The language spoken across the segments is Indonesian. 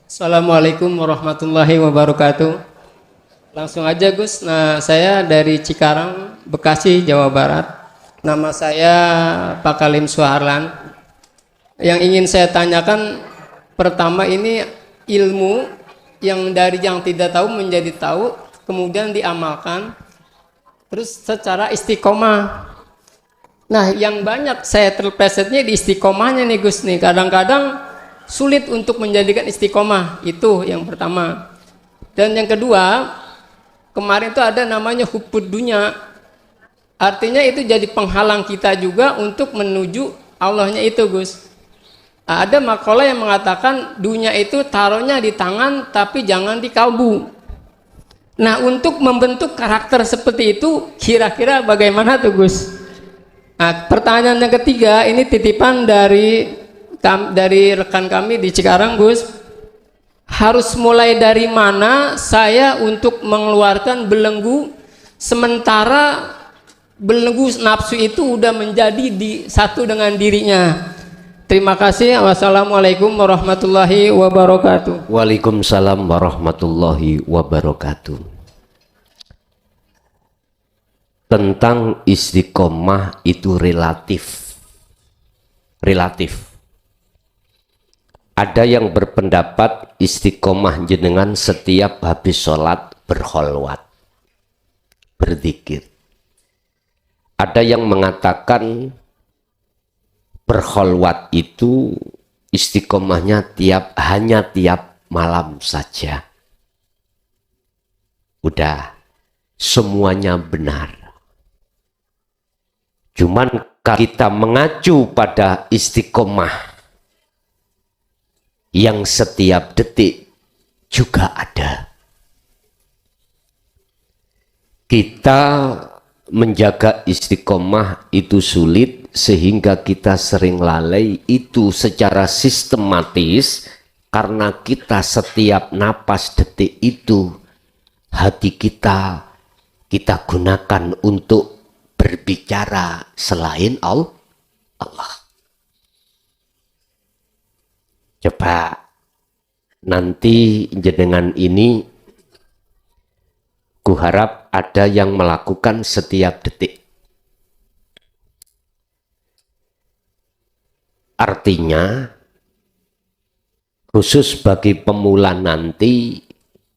Assalamualaikum warahmatullahi wabarakatuh. Langsung aja Gus. Nah, saya dari Cikarang, Bekasi, Jawa Barat. Nama saya Pak Kalim Suharlan. Yang ingin saya tanyakan pertama ini ilmu yang dari yang tidak tahu menjadi tahu, kemudian diamalkan, terus secara istiqomah. Nah, yang banyak saya terplesetnya di istiqomahnya nih Gus nih. Kadang-kadang sulit untuk menjadikan istiqomah, itu yang pertama. Dan yang kedua, kemarin itu ada namanya hubbud dunya. Artinya itu jadi penghalang kita juga untuk menuju Allahnya itu Gus. Ada makalah yang mengatakan dunia itu taruhnya di tangan tapi jangan di kalbu. Nah, untuk membentuk karakter seperti itu kira-kira bagaimana tuh Gus? Nah, pertanyaan yang ketiga ini titipan dari rekan kami di Cikarang Gus. Harus mulai dari mana saya untuk mengeluarkan belenggu sementara belenggu nafsu itu udah menjadi satu dengan dirinya. Terima kasih. Wassalamualaikum warahmatullahi wabarakatuh. Waalaikumsalam warahmatullahi wabarakatuh. Tentang istiqomah itu relatif. Ada yang berpendapat istiqomah jenengan setiap habis sholat berkholwat, berzikir. Ada yang mengatakan berkholwat itu istiqomahnya hanya tiap malam saja. Udah, semuanya benar. Cuman kita mengacu pada istiqomah yang setiap detik juga ada. Kita menjaga istiqomah itu sulit sehingga kita sering lalai itu secara sistematis karena kita setiap napas detik itu hati kita gunakan untuk berbicara selain Allah. Coba nanti jenengan ini kuharap ada yang melakukan setiap detik. Artinya khusus bagi pemula nanti,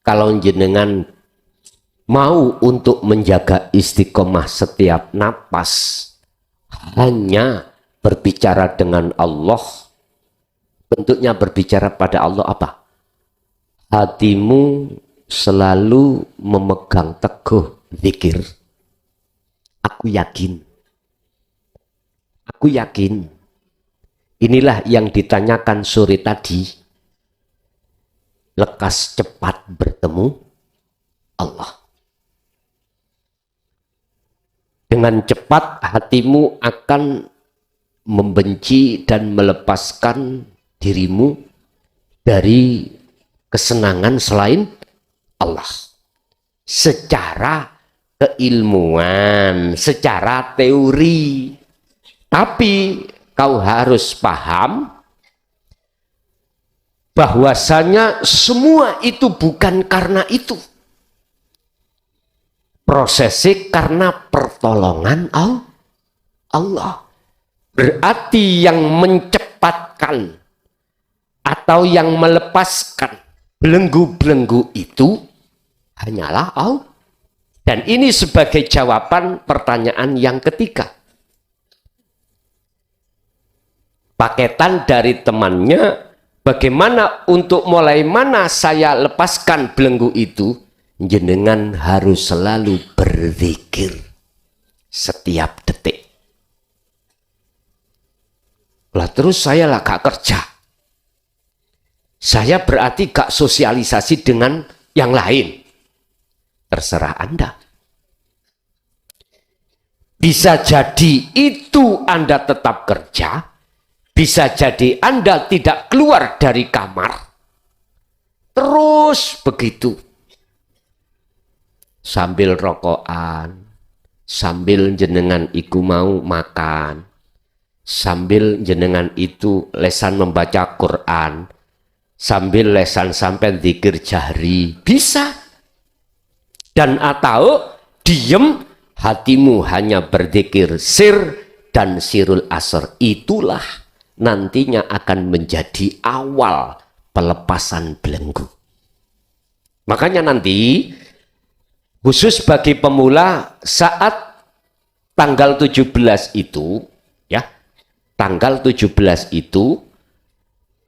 kalau jenengan mau untuk menjaga istiqomah setiap napas hanya berbicara dengan Allah, bentuknya berbicara pada Allah apa? Hatimu selalu memegang teguh zikir. Aku yakin. Inilah yang ditanyakan sore tadi. Lekas cepat bertemu Allah. Dengan cepat hatimu akan membenci dan melepaskan dirimu dari kesenangan selain Allah. Secara keilmuan, secara teori. Tapi kau harus paham bahwasanya semua itu bukan karena itu. Prosesnya karena pertolongan Allah. Berarti yang mencepatkan atau yang melepaskan belenggu-belenggu itu hanyalah Allah. Dan ini sebagai jawaban pertanyaan yang ketiga. Paketan dari temannya, bagaimana untuk mulai mana saya lepaskan belenggu itu? Jenengan harus selalu berzikir setiap detik. Lah terus saya lah gak kerja. Saya berarti gak sosialisasi dengan yang lain. Terserah Anda. Bisa jadi itu Anda tetap kerja. Bisa jadi Anda tidak keluar dari kamar. Terus begitu. Sambil rokokan. Sambil jenengan iku mau makan. Sambil jenengan itu lesan membaca Quran. sambil lesan sampai zikir jahri bisa. Dan atau diem hatimu hanya berzikir sir dan sirul asr, itulah nantinya akan menjadi awal pelepasan belenggu. Makanya nanti khusus bagi pemula saat tanggal 17 itu ya, tanggal 17 itu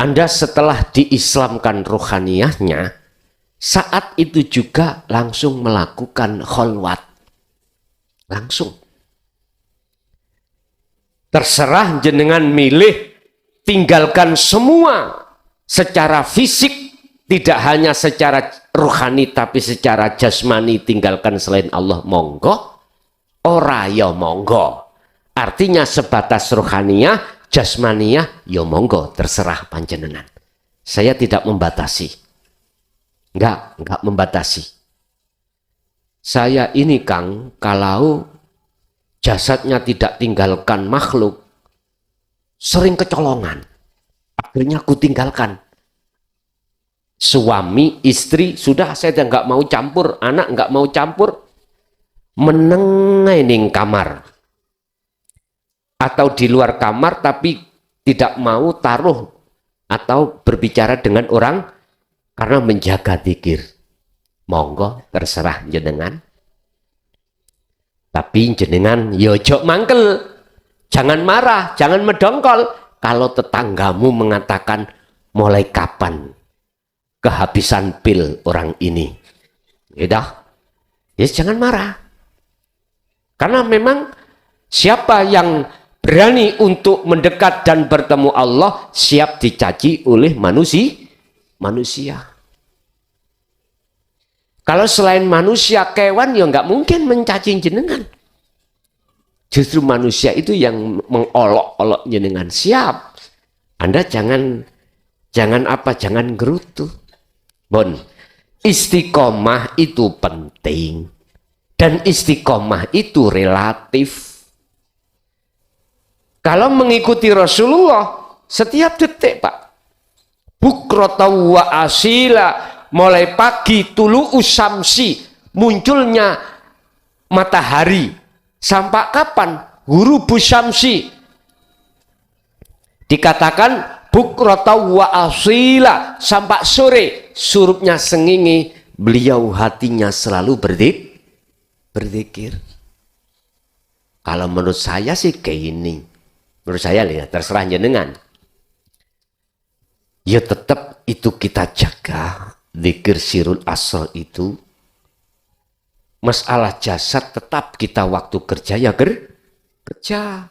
Anda setelah diislamkan rohaniyahnya, saat itu juga langsung melakukan kholwat. Langsung. Terserah jenengan milih, tinggalkan semua secara fisik, tidak hanya secara rohani tapi secara jasmani, tinggalkan selain Allah, monggo. Ora ya monggo. Artinya sebatas rohaniyah, jasmaniyah, ya monggo, terserah panjenengan. Saya tidak membatasi. Enggak membatasi. Saya ini Kang, kalau jasadnya tidak tinggalkan makhluk, sering kecolongan. Akhirnya aku tinggalkan. Suami, istri, sudah saya enggak mau campur, anak enggak mau campur, menengai ning kamar. Atau di luar kamar tapi tidak mau taruh atau berbicara dengan orang karena menjaga zikir. Monggo terserah jenengan. Tapi jenengan yo ojo mangkel. Jangan marah, jangan medongkol. Kalau tetanggamu mengatakan mulai kapan kehabisan pil orang ini. Ya jangan marah. Karena memang siapa yang berani untuk mendekat dan bertemu Allah siap dicaci oleh manusia. Kalau selain manusia, kewan ya nggak mungkin mencaci jenengan. Justru manusia itu yang mengolok-olok jenengan. Siap. Anda jangan gerutu. Bon, istiqomah itu penting. Dan istiqomah itu relatif. Kalau mengikuti Rasulullah, setiap detik Pak. Bukrata wa asila, mulai pagi tulu usamsi, munculnya matahari, sampai kapan? Ghurubu syamsi. Dikatakan bukrata wa asila, sampai sore, surupnya sengingi, beliau hatinya selalu berzikir. Kalau menurut saya sih kayak ini. Menurut saya lihat, terserah jenengan. Ya tetap itu kita jaga. Zikir sirul asr itu. Masalah jasad tetap kita waktu kerja ya kerja.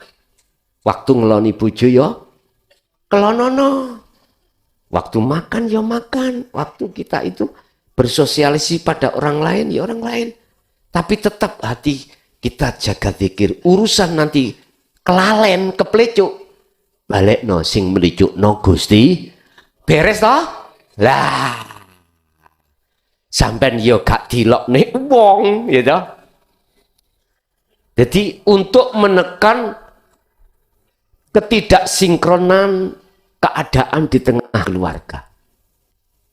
Waktu ngeloni bojo ya kelonono. Waktu makan ya makan. Waktu kita itu bersosialisasi pada orang lain ya orang lain. Tapi tetap hati kita jaga zikir. Urusan nanti kelalen keplecuk. Balik no sing melicuk no Gusti. Beres toh? Lah. Sampeyan yo gak dilokne wong, ya toh. Jadi untuk menekan ketidaksinkronan keadaan di tengah keluarga.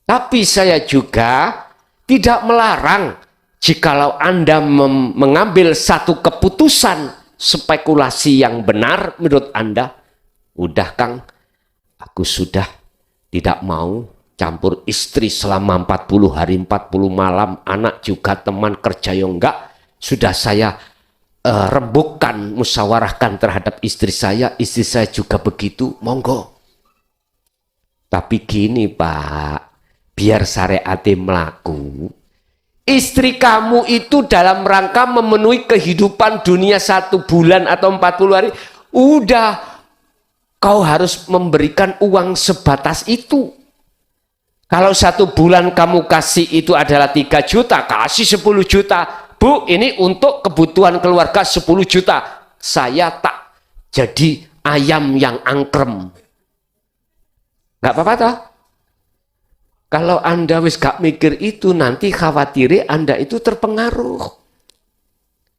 Tapi saya juga tidak melarang jikalau Anda mengambil satu keputusan spekulasi yang benar menurut Anda. Udah Kang, aku sudah tidak mau campur istri selama 40 hari 40 malam, anak juga teman kerja yang enggak, sudah saya rembukan, musyawarahkan terhadap istri saya juga begitu, monggo. Tapi gini Pak, biar syariat melaku, istri kamu itu dalam rangka memenuhi kehidupan dunia 1 bulan atau 40 hari, udah kau harus memberikan uang sebatas itu. Kalau 1 bulan kamu kasih itu adalah 3 juta, kasih 10 juta. Bu, ini untuk kebutuhan keluarga 10 juta. Saya tak jadi ayam yang angkrem. Gak apa-apa toh? Kalau Anda wis gak mikir itu, nanti khawatir Anda itu terpengaruh.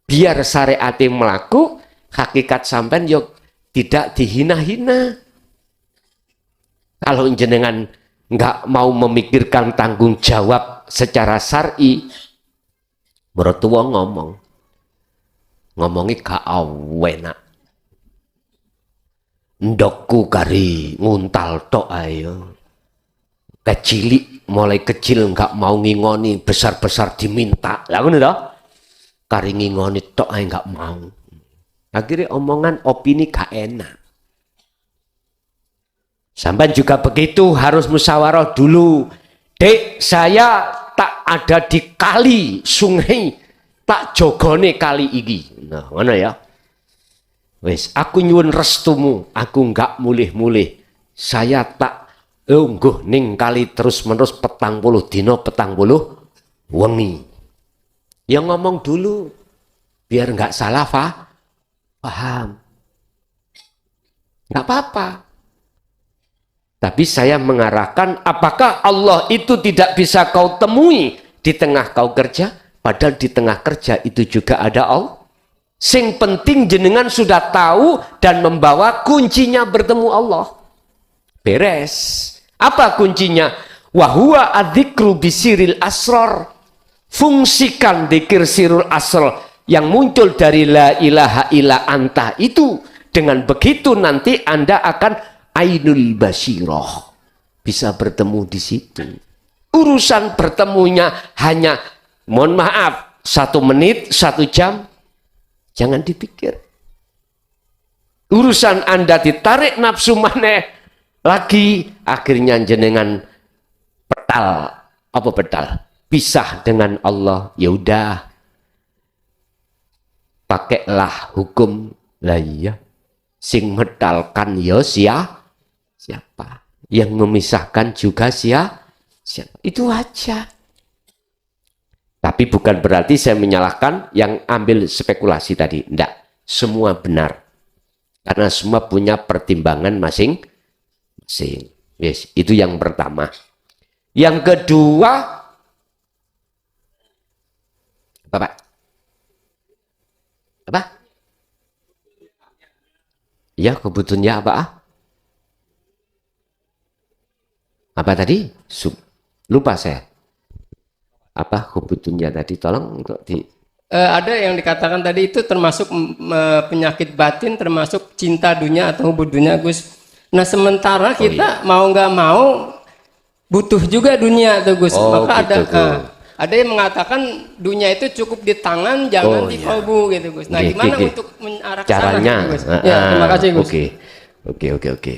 Biar syariat melaku, hakikat sampean yo tidak dihina-hina. Kalau jenengan nggak mau memikirkan tanggung jawab secara syar'i, mertua ngomongnya gak enak. Ndokku kari nguntal tok ayo. Kecilik, mulai kecil nggak mau ngingoni, besar-besar diminta. Lah ngono toh? Kari ngingoni tok ae nggak mau. Akhirnya omongan opini gak enak. Sampai juga begitu, harus musyawarah dulu. Dek, saya tak ada di kali, sungai, tak jogone kali iki. Nah, ngono ya. Wes, aku nyuwun restumu, aku nggak mulih-mulih. Saya tak lungguh ning kali terus-menerus 40 dino 40 wengi. Yang ngomong dulu biar nggak salah paham. Nggak apa-apa. Tapi saya mengarahkan, apakah Allah itu tidak bisa kau temui di tengah kau kerja? Padahal di tengah kerja itu juga ada Allah. Sing penting jenengan sudah tahu dan membawa kuncinya bertemu Allah. Beres. Apa kuncinya? Wahuwa adzikru bisiril asror. Fungsikan dzikir sirul asror yang muncul dari la ilaha illa anta itu. Dengan begitu nanti Anda akan ainul basiroh. Bisa bertemu di situ. Urusan bertemunya hanya, mohon maaf, 1 menit, 1 jam. Jangan dipikir. Urusan Anda ditarik nafsu maneh lagi, akhirnya jenengan pedal, pisah dengan Allah. Ya udah, pakailah hukum. Lah iya, sing medalkan ya siapa? Yang memisahkan juga siapa? Itu aja. Tapi bukan berarti saya menyalahkan yang ambil spekulasi tadi. Tidak, semua benar. Karena semua punya pertimbangan masing-masing. Yes, itu yang pertama. Yang kedua, apa Pak? Apa? Ya, kebutuhannya apa? Apa tadi? Lupa saya. Apa kebutuhannya tadi? Tolong untuk di... Ada yang dikatakan tadi itu termasuk penyakit batin, termasuk cinta dunia atau hubud dunia, Gus. Nah sementara kita mau nggak mau butuh juga dunia tuh, Gus. Maka gitu, ada yang mengatakan dunia itu cukup di tangan, jangan di kalbu gitu, Gus. Nah gimana untuk mengarah ke sana, caranya? Gus? Ya, terima kasih, Gus. Oke.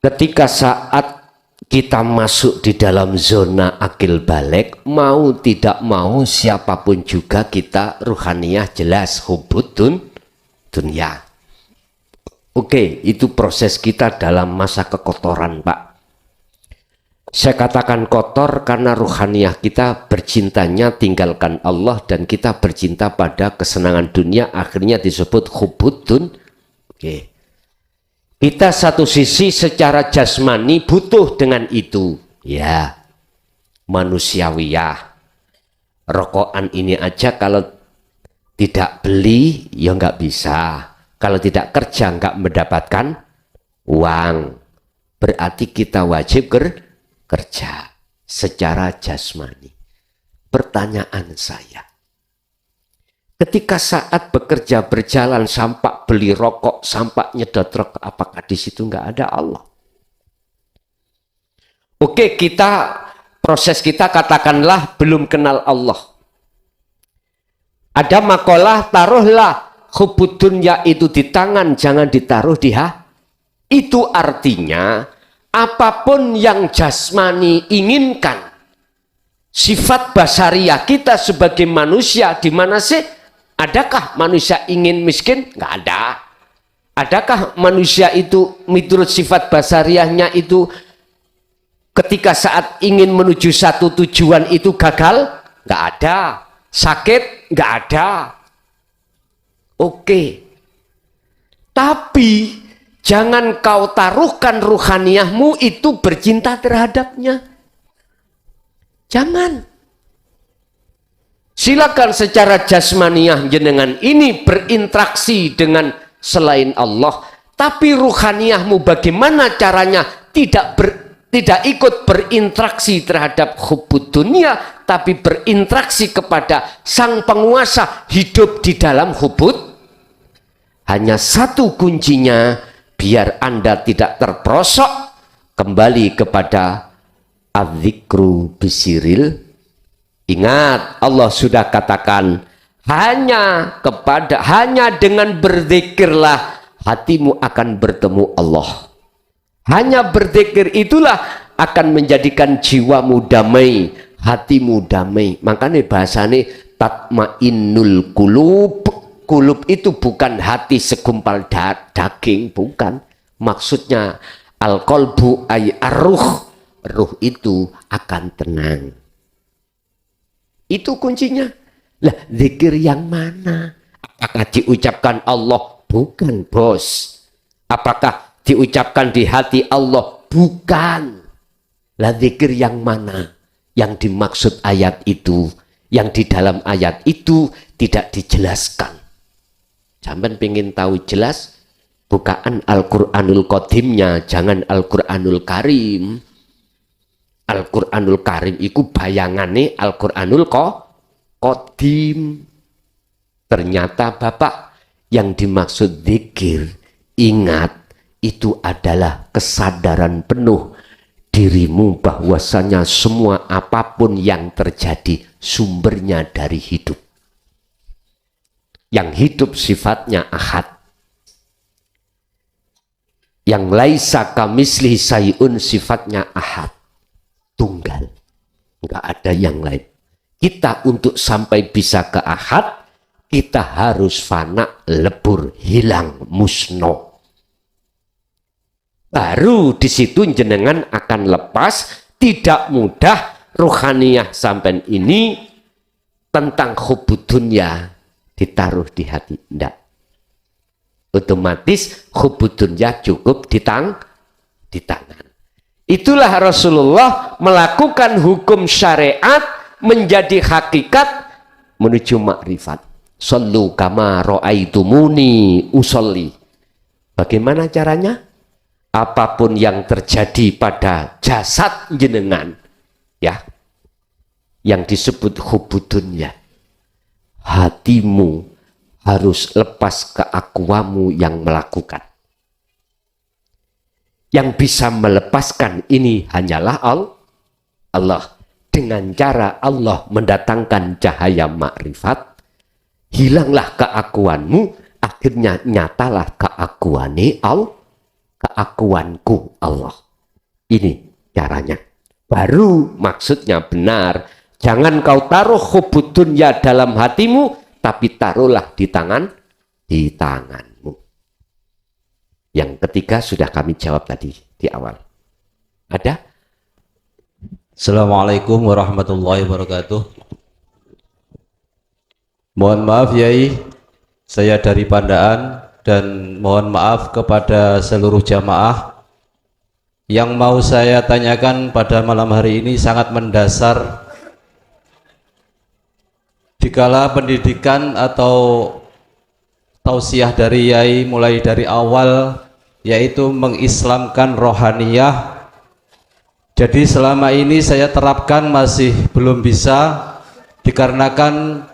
Ketika saat kita masuk di dalam zona akil balik, mau tidak mau siapapun juga kita ruhaniyah jelas hubud dunia. Oke, itu proses kita dalam masa kekotoran, Pak. Saya katakan kotor karena ruhaniyah kita bercintanya tinggalkan Allah dan kita bercinta pada kesenangan dunia, akhirnya disebut hubud dunia. Oke. Kita satu sisi secara jasmani butuh dengan itu. Ya, manusiawiyah. Rokokan ini aja kalau tidak beli, ya nggak bisa. Kalau tidak kerja nggak mendapatkan uang. Berarti kita wajib kerja secara jasmani. Pertanyaan saya, ketika saat bekerja berjalan sampai beli rokok, sampai nyedot rokok, apakah di situ nggak ada Allah? Oke, proses kita katakanlah belum kenal Allah. Ada makalah, taruhlah hubud dunya itu di tangan, jangan ditaruh di hati. Itu artinya apapun yang jasmani inginkan, sifat basariah kita sebagai manusia di mana sih? Adakah manusia ingin miskin? Nggak ada. Adakah manusia itu menurut sifat basariahnya itu ketika saat ingin menuju satu tujuan itu gagal? Nggak ada. Sakit? Nggak ada. Oke. Tapi jangan kau taruhkan ruhaniyahmu itu bercinta terhadapnya. Jangan. Silakan secara jasmaniah jenengan ini berinteraksi dengan selain Allah, tapi ruhaniyahmu bagaimana caranya tidak ikut berinteraksi terhadap hubbud dunia, tapi berinteraksi kepada sang penguasa, hidup di dalam hubbud. Hanya satu kuncinya, biar Anda tidak terperosok, kembali kepada adzikru bisiril. Ingat, Allah sudah katakan, hanya dengan berzikirlah hatimu akan bertemu Allah. Hanya berzikir itulah akan menjadikan jiwamu damai, hatimu damai. Makanya bahasanya tatmainnul qulub. Qulub itu bukan hati segumpal daging, bukan. Maksudnya al-qalbu ay ar-ruh. Ruh itu akan tenang. Itu kuncinya. Lah, zikir yang mana? Apakah diucapkan Allah? Bukan, bos. Apakah diucapkan di hati Allah? Bukan. Lah, zikir yang mana? Yang dimaksud ayat itu, yang di dalam ayat itu tidak dijelaskan. Sampai pengen tahu jelas, bukaan Al-Quranul Qadimnya, jangan Al-Quranul Karim. Al-Quranul Karim itu bayangannya Al-Quranul Qadim. Ternyata Bapak, yang dimaksud zikir, ingat, itu adalah kesadaran penuh dirimu bahwasanya semua apapun yang terjadi sumbernya dari hidup. Yang hidup sifatnya ahad. Yang laisa kamislihi syai'un sifatnya ahad. Tunggal. Enggak ada yang lain. Kita untuk sampai bisa ke ahad, kita harus fana, lebur, hilang, musno. Baru di situ jenengan akan lepas. Tidak mudah ruhaniyah sampai ini tentang hubbud dunya ditaruh di hati. Tidak. Otomatis hubbud dunya cukup di tangan. Itulah Rasulullah melakukan hukum syariat menjadi hakikat menuju makrifat. Sallu kama ra'aitumuni usolli. Bagaimana caranya? Apapun yang terjadi pada jasad jenengan, ya, yang disebut hubbud dunya, hatimu harus lepas keakuamu yang melakukan. Yang bisa melepaskan ini hanyalah Allah. Dengan cara Allah mendatangkan cahaya makrifat, hilanglah keakuanmu, akhirnya nyatalah keakuanku Allah. Ini caranya. Baru maksudnya benar. Jangan kau taruh hubbud dunya dalam hatimu, tapi taruhlah di tanganmu. Yang ketiga sudah kami jawab tadi di awal. Ada? Assalamualaikum warahmatullahi wabarakatuh. Mohon maaf Yai, saya dari Pandaan, dan mohon maaf kepada seluruh jamaah. Yang mau saya tanyakan pada malam hari ini sangat mendasar. Dikala pendidikan atau tausiah dari Yai mulai dari awal, yaitu mengislamkan rohaniyah. Jadi selama ini saya terapkan masih belum bisa, dikarenakan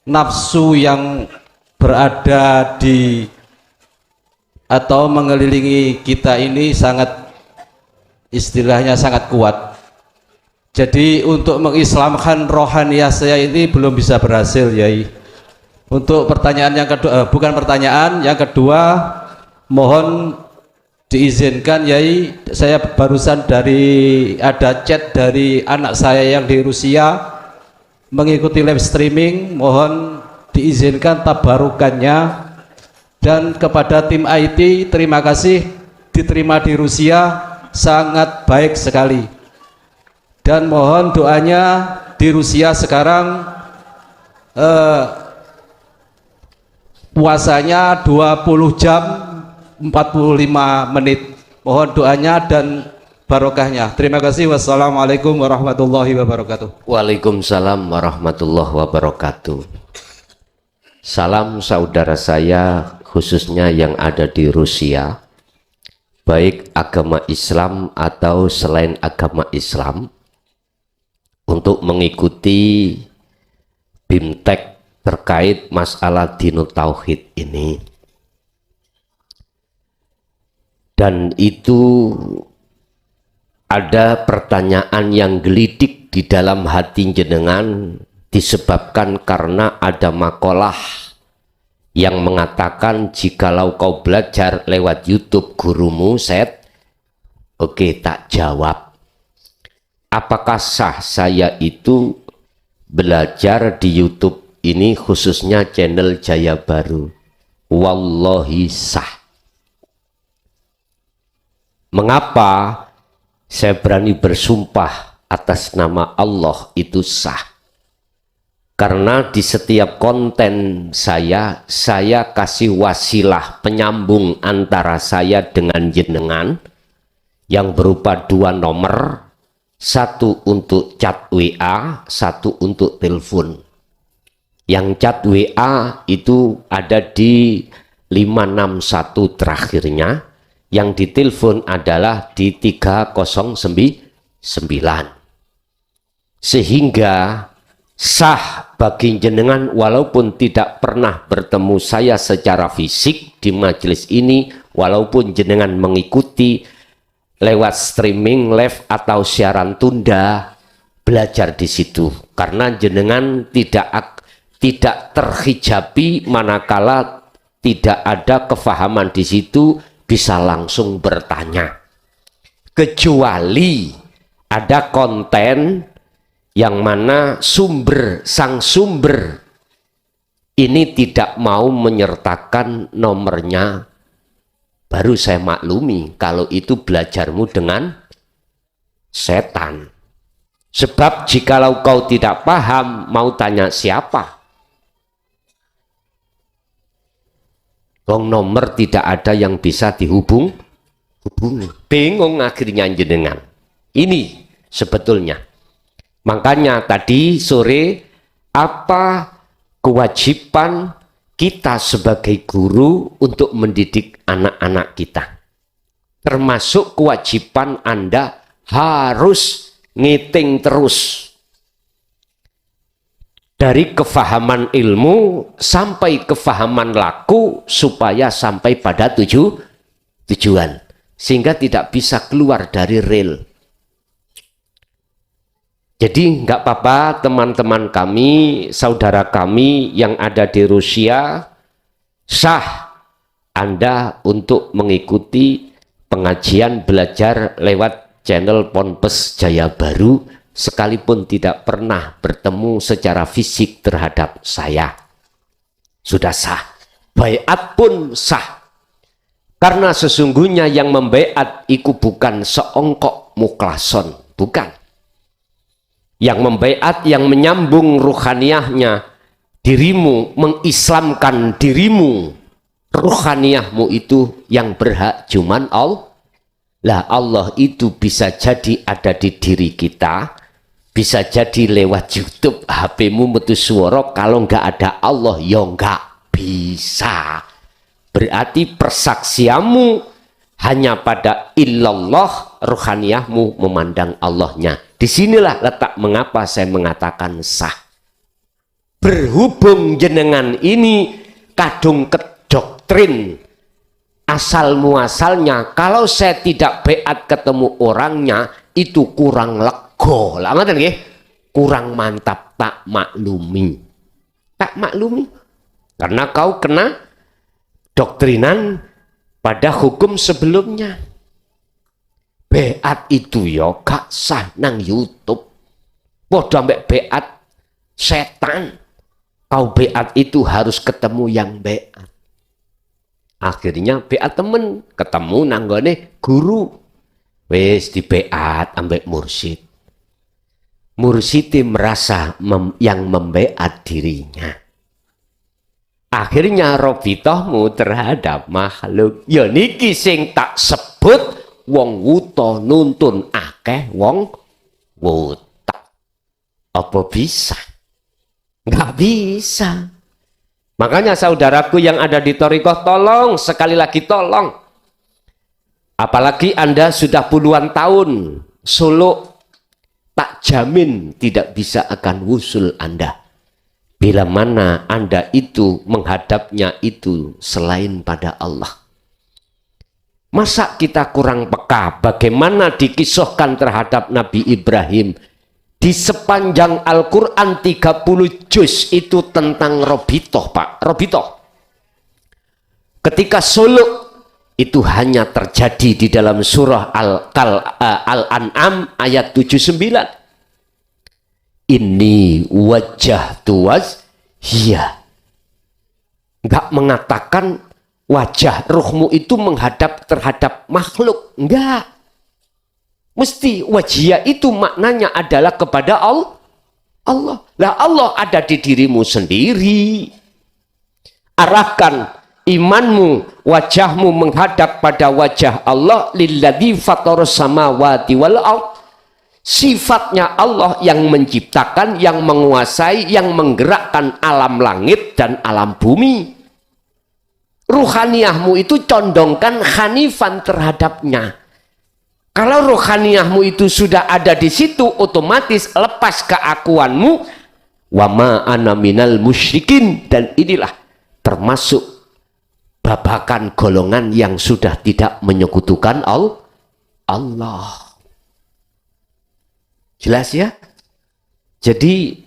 nafsu yang berada di atau mengelilingi kita ini sangat, istilahnya sangat kuat. Jadi untuk mengislamkan rohaniyah saya ini belum bisa berhasil Yai. Untuk pertanyaan yang kedua, bukan pertanyaan, yang kedua, mohon diizinkan Yai, saya barusan ada chat dari anak saya yang di Rusia mengikuti live streaming, mohon diizinkan tabarukannya. Dan kepada tim IT, terima kasih, diterima di Rusia, sangat baik sekali. Dan mohon doanya di Rusia sekarang puasanya 20 jam 45 menit. Mohon doanya dan barokahnya. Terima kasih. Wassalamualaikum warahmatullahi wabarakatuh. Waalaikumsalam warahmatullahi wabarakatuh. Salam saudara saya khususnya yang ada di Rusia. baik agama Islam atau selain agama Islam, untuk mengikuti BIMTEK terkait masalah Dinut Tauhid ini. Dan itu ada pertanyaan yang gelidik di dalam hati jenengan disebabkan karena ada makalah yang mengatakan jikalau kau belajar lewat YouTube gurumu set, oke, tak jawab. Apakah sah saya itu belajar di YouTube ini khususnya channel Jaya Baru? Wallahi sah. Mengapa saya berani bersumpah atas nama Allah itu sah? Karena di setiap konten saya kasih wasilah penyambung antara saya dengan jenengan yang berupa 2 nomor, 1 untuk chat WA, 1 untuk telepon. Yang chat WA itu ada di 561 terakhirnya, yang ditelepon adalah di 309. Sehingga sah bagi jenengan walaupun tidak pernah bertemu saya secara fisik di majelis ini, walaupun jenengan mengikuti lewat streaming live atau siaran tunda, belajar di situ karena jenengan tidak terhijabi manakala tidak ada kefahaman di situ, bisa langsung bertanya. Kecuali ada konten yang mana sang sumber ini tidak mau menyertakan nomornya, baru saya maklumi kalau itu belajarmu dengan setan. Sebab jikalau kau tidak paham, mau tanya siapa? Nomor tidak ada yang bisa dihubungi. Bingung akhirnya jenengan. Ini sebetulnya. Makanya tadi sore, apa kewajiban kita sebagai guru untuk mendidik anak-anak kita? Termasuk kewajiban Anda harus ngiting terus. Dari kefahaman ilmu sampai kefahaman laku supaya sampai pada tujuan. Sehingga tidak bisa keluar dari rel. Jadi nggak apa-apa teman-teman kami, saudara kami yang ada di Rusia, sah Anda untuk mengikuti pengajian belajar lewat channel Ponpes Jaya Baru, sekalipun tidak pernah bertemu secara fisik terhadap saya. Sudah sah. Baiat pun sah. Karena sesungguhnya yang membaiat itu bukan seongkok mukhlason, bukan. Yang membaiat, yang menyambung ruhaniyahnya dirimu, mengislamkan dirimu, ruhaniyahmu itu yang berhak cuman Allah. Lah Allah itu bisa jadi ada di diri kita, bisa jadi lewat YouTube, HP-mu metu suara, kalau nggak ada Allah ya nggak bisa. Berarti persaksianmu hanya pada illallah, ruhaniyahmu memandang Allahnya. Disinilah letak mengapa saya mengatakan sah. Berhubung jenengan ini kadung kedoktrin asal muasalnya, kalau saya tidak beat ketemu orangnya itu kurang lego. Lah ngoten nggih? Kurang mantap, tak maklumi. Tak maklumi. Karena kau kena doktrinan pada hukum sebelumnya. Beat itu ya gak sah nang YouTube. Padha ambek beat setan. Kau beat itu harus ketemu yang beat. Akhirnya beat temen, ketemu nanggone guru. Wis di beat ambek mursyid. Mursyid merasa yang membeat dirinya. Akhirnya robitohmu terhadap makhluk. Ya niki sing tak sebut wong wuta nuntun akeh wong wuta. Apa bisa? Nggak bisa. Makanya saudaraku yang ada di thariqah, tolong, sekali lagi tolong. Apalagi Anda sudah puluhan tahun suluk, tak jamin tidak bisa akan wusul Anda. Bila mana Anda itu menghadapnya itu selain pada Allah. Masa kita kurang peka bagaimana dikisahkan terhadap Nabi Ibrahim di sepanjang Al-Quran 30 juz itu tentang Robitoh, Pak. Robitoh. Ketika suluk itu hanya terjadi di dalam surah Al-An'am ayat 79. Ini wajah tuas, iya. Enggak mengatakan wajah ruhmu itu menghadap terhadap makhluk. Enggak. Mesti wajah itu maknanya adalah kepada Allah. Lah Allah ada di dirimu sendiri. Arahkan imanmu, wajahmu menghadap pada wajah Allah. Lilladzi fataras samawati wal ardh. Sifatnya Allah yang menciptakan, yang menguasai, yang menggerakkan alam langit dan alam bumi. Ruhaniyahmu itu condongkan hanifan terhadapnya. Kalau ruhaniyahmu itu sudah ada di situ, otomatis lepas keakuanmu. Wa ma ana minal musyrikin. Dan inilah termasuk babakan golongan yang sudah tidak menyekutukan Allah. Jelas ya? Jadi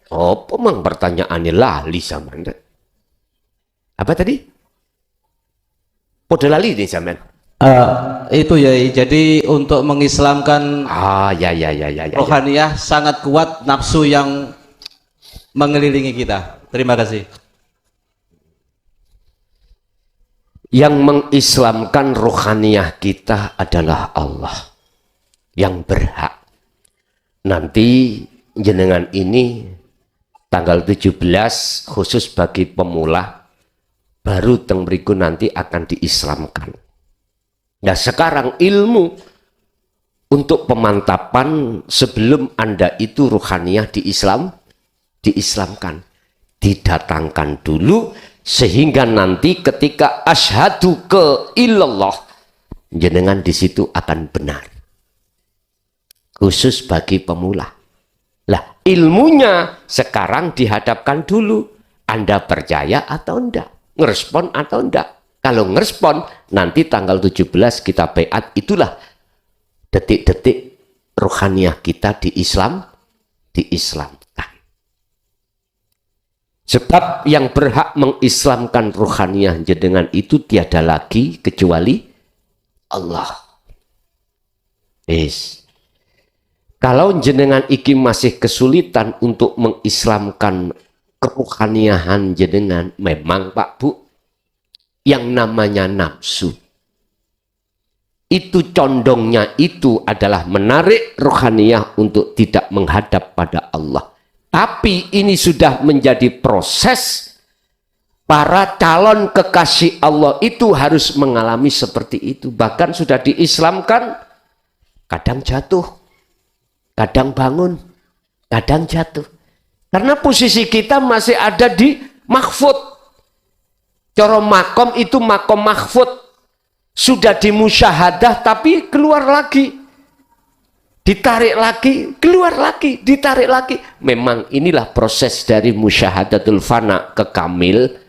apa mang pertanyaannya lali sama Anda? Apa tadi? Podo lali nih zaman. Itu ya, jadi untuk mengislamkan Ya. rohaniyah sangat kuat nafsu yang mengelilingi kita. Terima kasih. Yang mengislamkan rohaniyah kita adalah Allah yang berhak. Nanti jenengan ini tanggal 17 khusus bagi pemula, baru teng mriku nanti akan diislamkan. Nah sekarang ilmu untuk pemantapan sebelum Anda itu ruhaniyah diislamkan. Didatangkan dulu sehingga nanti ketika asyhadu ke illallah jenengan di situ akan benar. Khusus bagi pemula. Lah ilmunya sekarang dihadapkan dulu. Anda percaya atau enggak? Ngerespon atau enggak? Kalau ngerespon, nanti tanggal 17 kita baiat, itulah detik-detik rohaniyah kita diislamkan. Sebab yang berhak mengislamkan rohaniyah jenengan itu tiada lagi kecuali Allah. Kalau jenengan iki masih kesulitan untuk mengislamkan kerohaniahan jenengan, memang Pak Bu, yang namanya nafsu itu condongnya itu adalah menarik rohaniyah untuk tidak menghadap pada Allah. Tapi ini sudah menjadi proses. Para calon kekasih Allah itu harus mengalami seperti itu. Bahkan sudah diislamkan, kadang jatuh, kadang bangun, kadang jatuh. Karena posisi kita masih ada di mahfud. Coro makom itu makom mahfud. Sudah dimusyahadah tapi keluar lagi. Ditarik lagi, keluar lagi, ditarik lagi. Memang inilah proses dari musyahadatul fana ke kamil.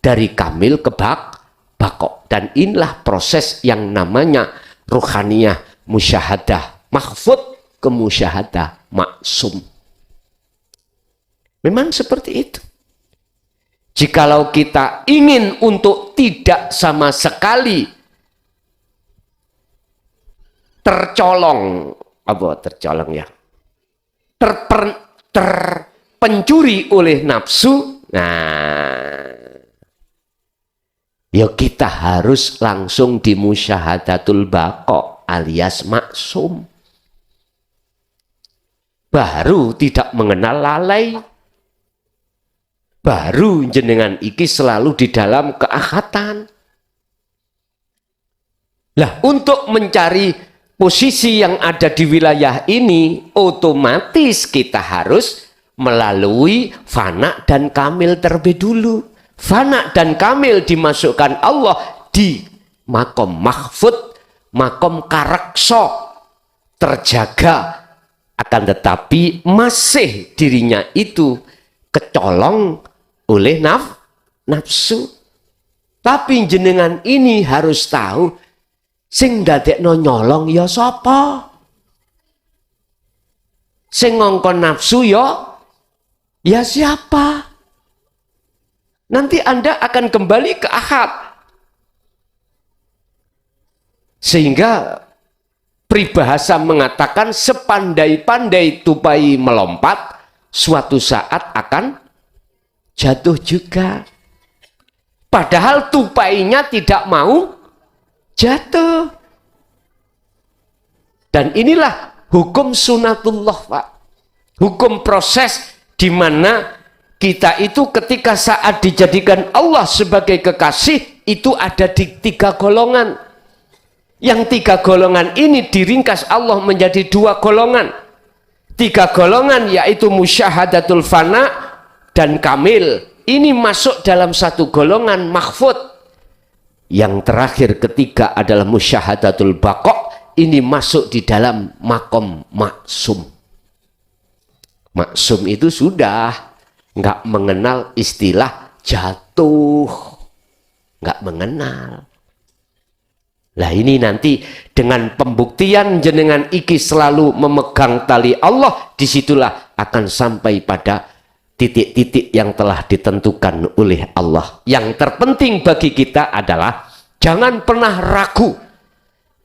Dari kamil ke bakok. Dan inilah proses yang namanya ruhaniyah musyahadah mahfud ke musyahadah maksum. Memang seperti itu. Jikalau kita ingin untuk tidak sama sekali tercolong, terpencuri oleh nafsu, ya kita harus langsung di musyahadatul baqo alias maksum. Baru tidak mengenal lalai. Baru jenengan iki selalu di dalam keahatan. Lah untuk mencari posisi yang ada di wilayah ini, otomatis kita harus melalui fana dan kamil terlebih dulu. Fana dan kamil dimasukkan Allah di makom mahfud, makom karekso, terjaga, akan tetapi masih dirinya itu kecolong oleh nafsu. Tapi jenengan ini harus tahu, sing dadekno nyolong ya sapa? Sing ngongkon nafsu ya siapa? Nanti Anda akan kembali ke ahad. Sehingga peribahasa mengatakan sepandai-pandai tupai melompat, suatu saat akan jatuh juga. Padahal tupainya tidak mau jatuh. Dan inilah hukum sunatullah, Pak. Hukum proses di mana kita itu ketika saat dijadikan Allah sebagai kekasih, itu ada di 3 golongan. Yang 3 golongan ini diringkas Allah menjadi 2 golongan. 3 golongan yaitu musyahadatul fana dan kamil. Ini masuk dalam 1 golongan mahfud. Yang terakhir ketiga adalah musyahadatul baqa'. Ini masuk di dalam makom maksum. Maksum itu sudah nggak mengenal istilah jatuh. Nggak mengenal. Lah ini nanti dengan pembuktian jenengan iki selalu memegang tali Allah, disitulah akan sampai pada titik-titik yang telah ditentukan oleh Allah. Yang terpenting bagi kita adalah jangan pernah ragu.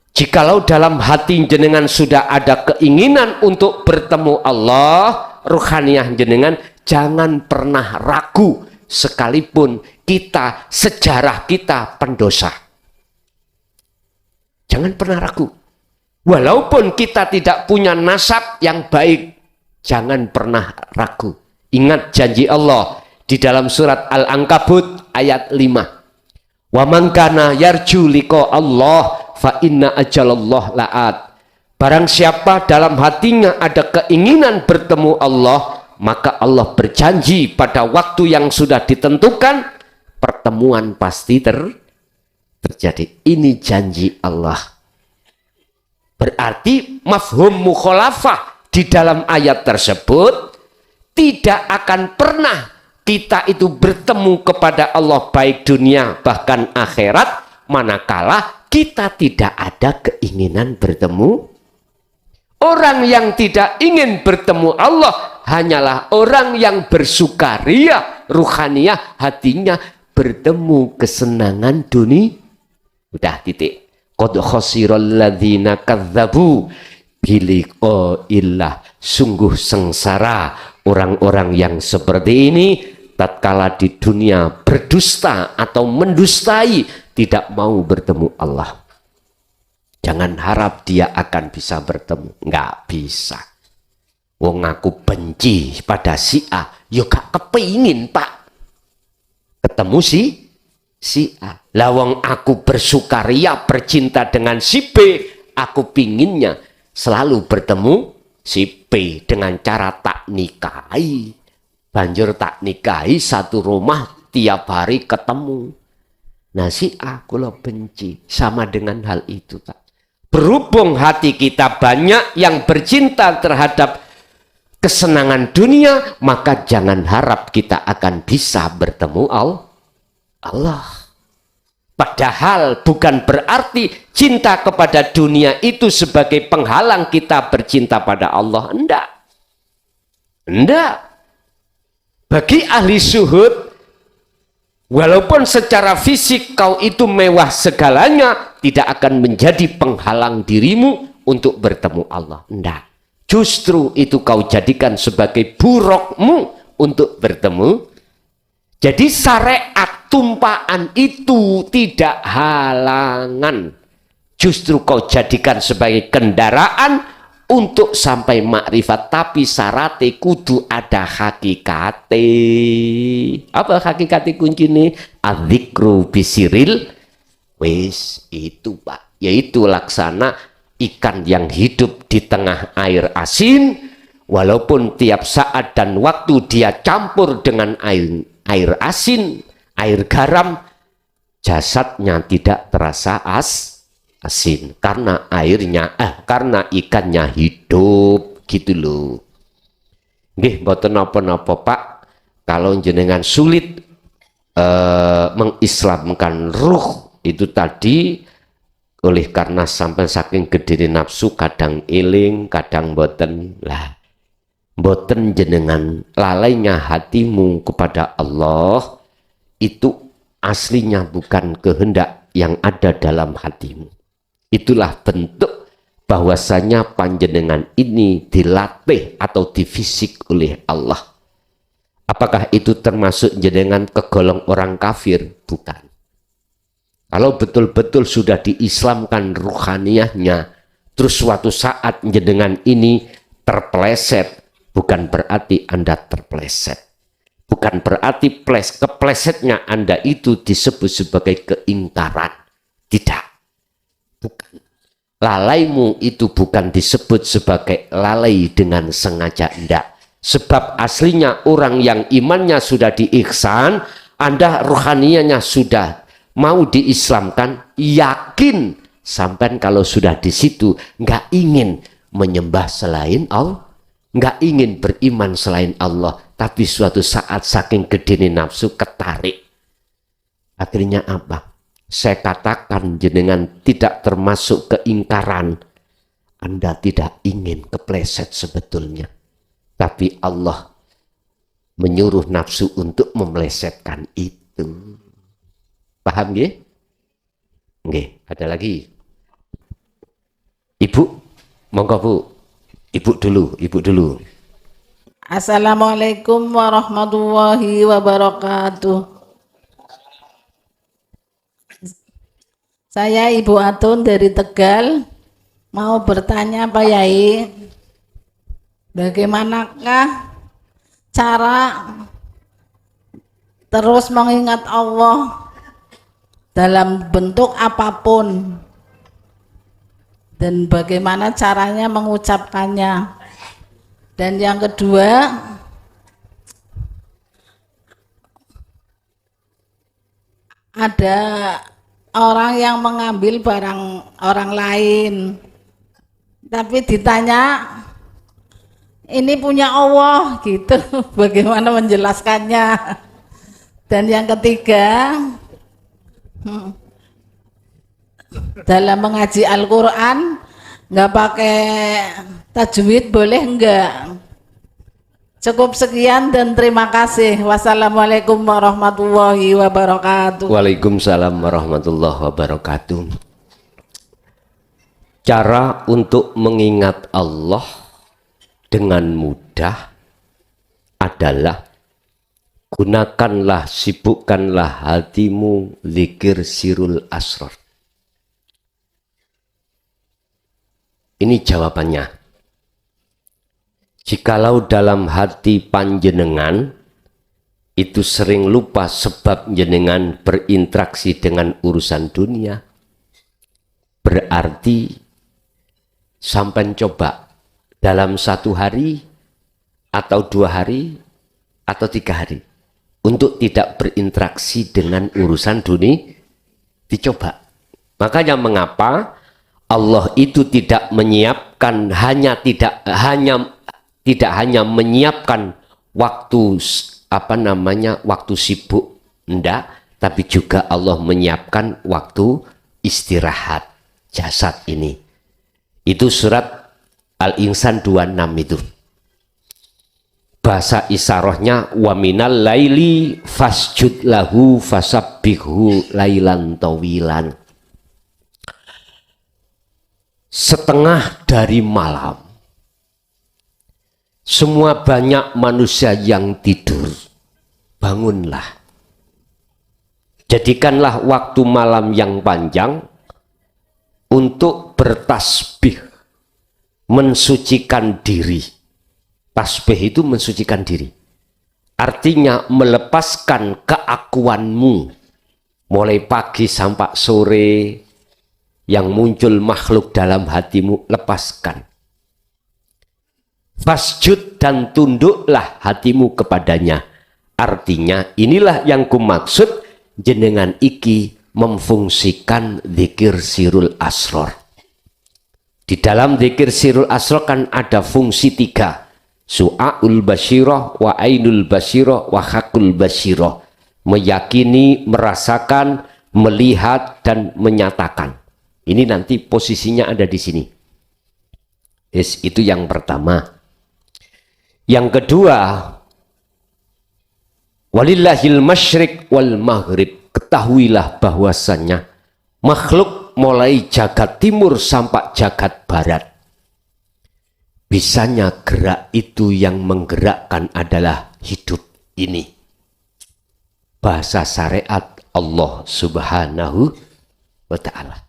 Jikalau dalam hati jenengan sudah ada keinginan untuk bertemu Allah, ruhaniyah jenengan, jangan pernah ragu sekalipun kita, sejarah kita pendosa. Jangan pernah ragu. Walaupun kita tidak punya nasab yang baik, jangan pernah ragu. Ingat janji Allah di dalam surat Al-Ankabut ayat 5. Wa man kana yarju liqa Allah fa inna ajalallah la'at. Barang siapa dalam hatinya ada keinginan bertemu Allah, maka Allah berjanji pada waktu yang sudah ditentukan, pertemuan pasti terjadi. Ini janji Allah. Berarti mafhum mukhalafah di dalam ayat tersebut tidak akan pernah kita itu bertemu kepada Allah baik dunia bahkan akhirat manakala kita tidak ada keinginan bertemu. Orang yang tidak ingin bertemu Allah hanyalah orang yang bersukaria ruhaniyah, hatinya bertemu kesenangan dunia. Udah titik. Qad khasiral ladzina kadzdzabu biliqa'illah. Sungguh sengsara orang-orang yang seperti ini tatkala di dunia berdusta atau mendustai, tidak mau bertemu Allah. Jangan harap dia akan bisa bertemu. Nggak bisa. Wong aku benci pada si A, yo gak kepingin Pak ketemu si A. Lawang aku bersukaria bercinta dengan si B, aku pinginnya selalu bertemu si B dengan cara tak nikahi. Banjur tak nikahi satu rumah tiap hari ketemu. Nah si A kula benci sama dengan hal itu tak. Berhubung hati kita banyak yang bercinta terhadap kesenangan dunia, maka jangan harap kita akan bisa bertemu Allah. Padahal bukan berarti cinta kepada dunia itu sebagai penghalang kita bercinta pada Allah. Enggak. Bagi ahli syuhud, walaupun secara fisik kau itu mewah segalanya, tidak akan menjadi penghalang dirimu untuk bertemu Allah. Enggak. Justru itu kau jadikan sebagai burukmu untuk bertemu. Jadi syariat tumpaan itu tidak halangan. Justru kau jadikan sebagai kendaraan untuk sampai makrifat. Tapi syaratnya kudu ada hakikate. Apa hakikate kuncinya? Adzikru bisiril. Wis itu Pak. Yaitu laksana ikan yang hidup di tengah air asin. Walaupun tiap saat dan waktu dia campur dengan air asin, air garam, jasadnya tidak terasa asin karena karena ikannya hidup gitu loh. Nggih, mboten napa-napa Pak, kalau jenengan sulit mengislamkan ruh itu tadi oleh karena sampai saking gedene nafsu, kadang eling kadang boten lah, boten jenengan lalainya hatimu kepada Allah itu aslinya bukan kehendak yang ada dalam hatimu. Itulah bentuk bahwasanya panjenengan ini dilatih atau difisik oleh Allah. Apakah itu termasuk jenengan kegolong orang kafir? Bukan. Kalau betul-betul sudah diislamkan ruhaniyahnya, terus suatu saat jenengan ini terpeleset, bukan berarti Anda terpeleset. Bukan berarti keplesetnya Anda itu disebut sebagai keingkaran. Tidak. Bukan. Lalaimu itu bukan disebut sebagai lalai dengan sengaja, enggak. Sebab aslinya orang yang imannya sudah diihsan, Anda ruhaniyahnya sudah mau diislamkan, yakin sampai kalau sudah di situ nggak ingin menyembah selain Allah, nggak ingin beriman selain Allah, tapi suatu saat saking gedene nafsu ketarik. Akhirnya apa? Saya katakan jenengan tidak termasuk keingkaran. Anda tidak ingin kepleset sebetulnya. Tapi Allah menyuruh nafsu untuk memelesetkan itu. Paham nggih? Nggih, ada lagi. Ibu, monggo Bu. Ibu dulu. Assalamualaikum warahmatullahi wabarakatuh. Saya Ibu Atun dari Tegal, mau bertanya Pak Yai, bagaimanakah cara terus mengingat Allah dalam bentuk apapun dan bagaimana caranya mengucapkannya? Dan yang kedua, ada orang yang mengambil barang orang lain, tapi ditanya ini punya Allah gitu, bagaimana menjelaskannya? Dan yang ketiga, dalam mengaji Al-Quran nggak pakai tajwid boleh enggak? Cukup sekian dan terima kasih. Wassalamualaikum warahmatullahi wabarakatuh. Waalaikumsalam warahmatullahi wabarakatuh. Cara untuk mengingat Allah dengan mudah adalah gunakanlah, sibukkanlah hatimu zikir sirul asrar. Ini jawabannya. Jikalau dalam hati panjenengan itu sering lupa sebab jenengan berinteraksi dengan urusan dunia, berarti sampai coba dalam 1 hari atau 2 hari atau 3 hari untuk tidak berinteraksi dengan urusan dunia, dicoba. Makanya mengapa Allah itu tidak menyiapkan tidak hanya menyiapkan waktu waktu sibuk, enggak, tapi juga Allah menyiapkan waktu istirahat jasad ini. Itu surat Al-Insan 26 itu. Bahasa isarohnya wa minal laili fasjud lahu fasabbihhu lailan tawilan. Setengah dari malam, semua banyak manusia yang tidur, bangunlah. Jadikanlah waktu malam yang panjang untuk bertasbih, mensucikan diri. Tasbih itu mensucikan diri. Artinya melepaskan keakuanmu. Mulai pagi sampai sore yang muncul makhluk dalam hatimu, lepaskan. Fasjud dan tunduklah hatimu kepadanya. Artinya inilah yang kumaksud jenengan iki memfungsikan zikir sirul asror. Di dalam zikir sirul asror kan ada fungsi 3. Su'aul basyirah, wa ainul basyirah, wa hakul basyirah. Meyakini, merasakan, melihat, dan menyatakan. Ini nanti posisinya ada di sini. Yes, itu yang pertama. Yang kedua, walillahil masyrik wal maghrib. Ketahuilah bahwasannya makhluk mulai jagat timur sampai jagat barat, bisanya gerak itu yang menggerakkan adalah hidup ini. Bahasa syariat Allah Subhanahu wa ta'ala.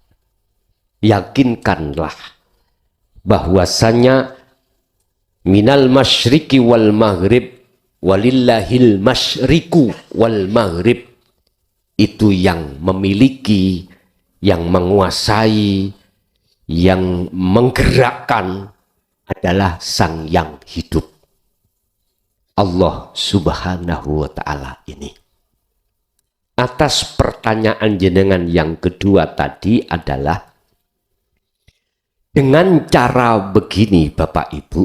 Yakinkanlah bahwasanya minal masyriqi wal maghrib walillahil masyriqu wal maghrib, itu yang memiliki, yang menguasai, yang menggerakkan adalah Sang Yang Hidup, Allah Subhanahu wa ta'ala ini. Atas pertanyaan jenengan yang kedua tadi adalah, dengan cara begini Bapak Ibu,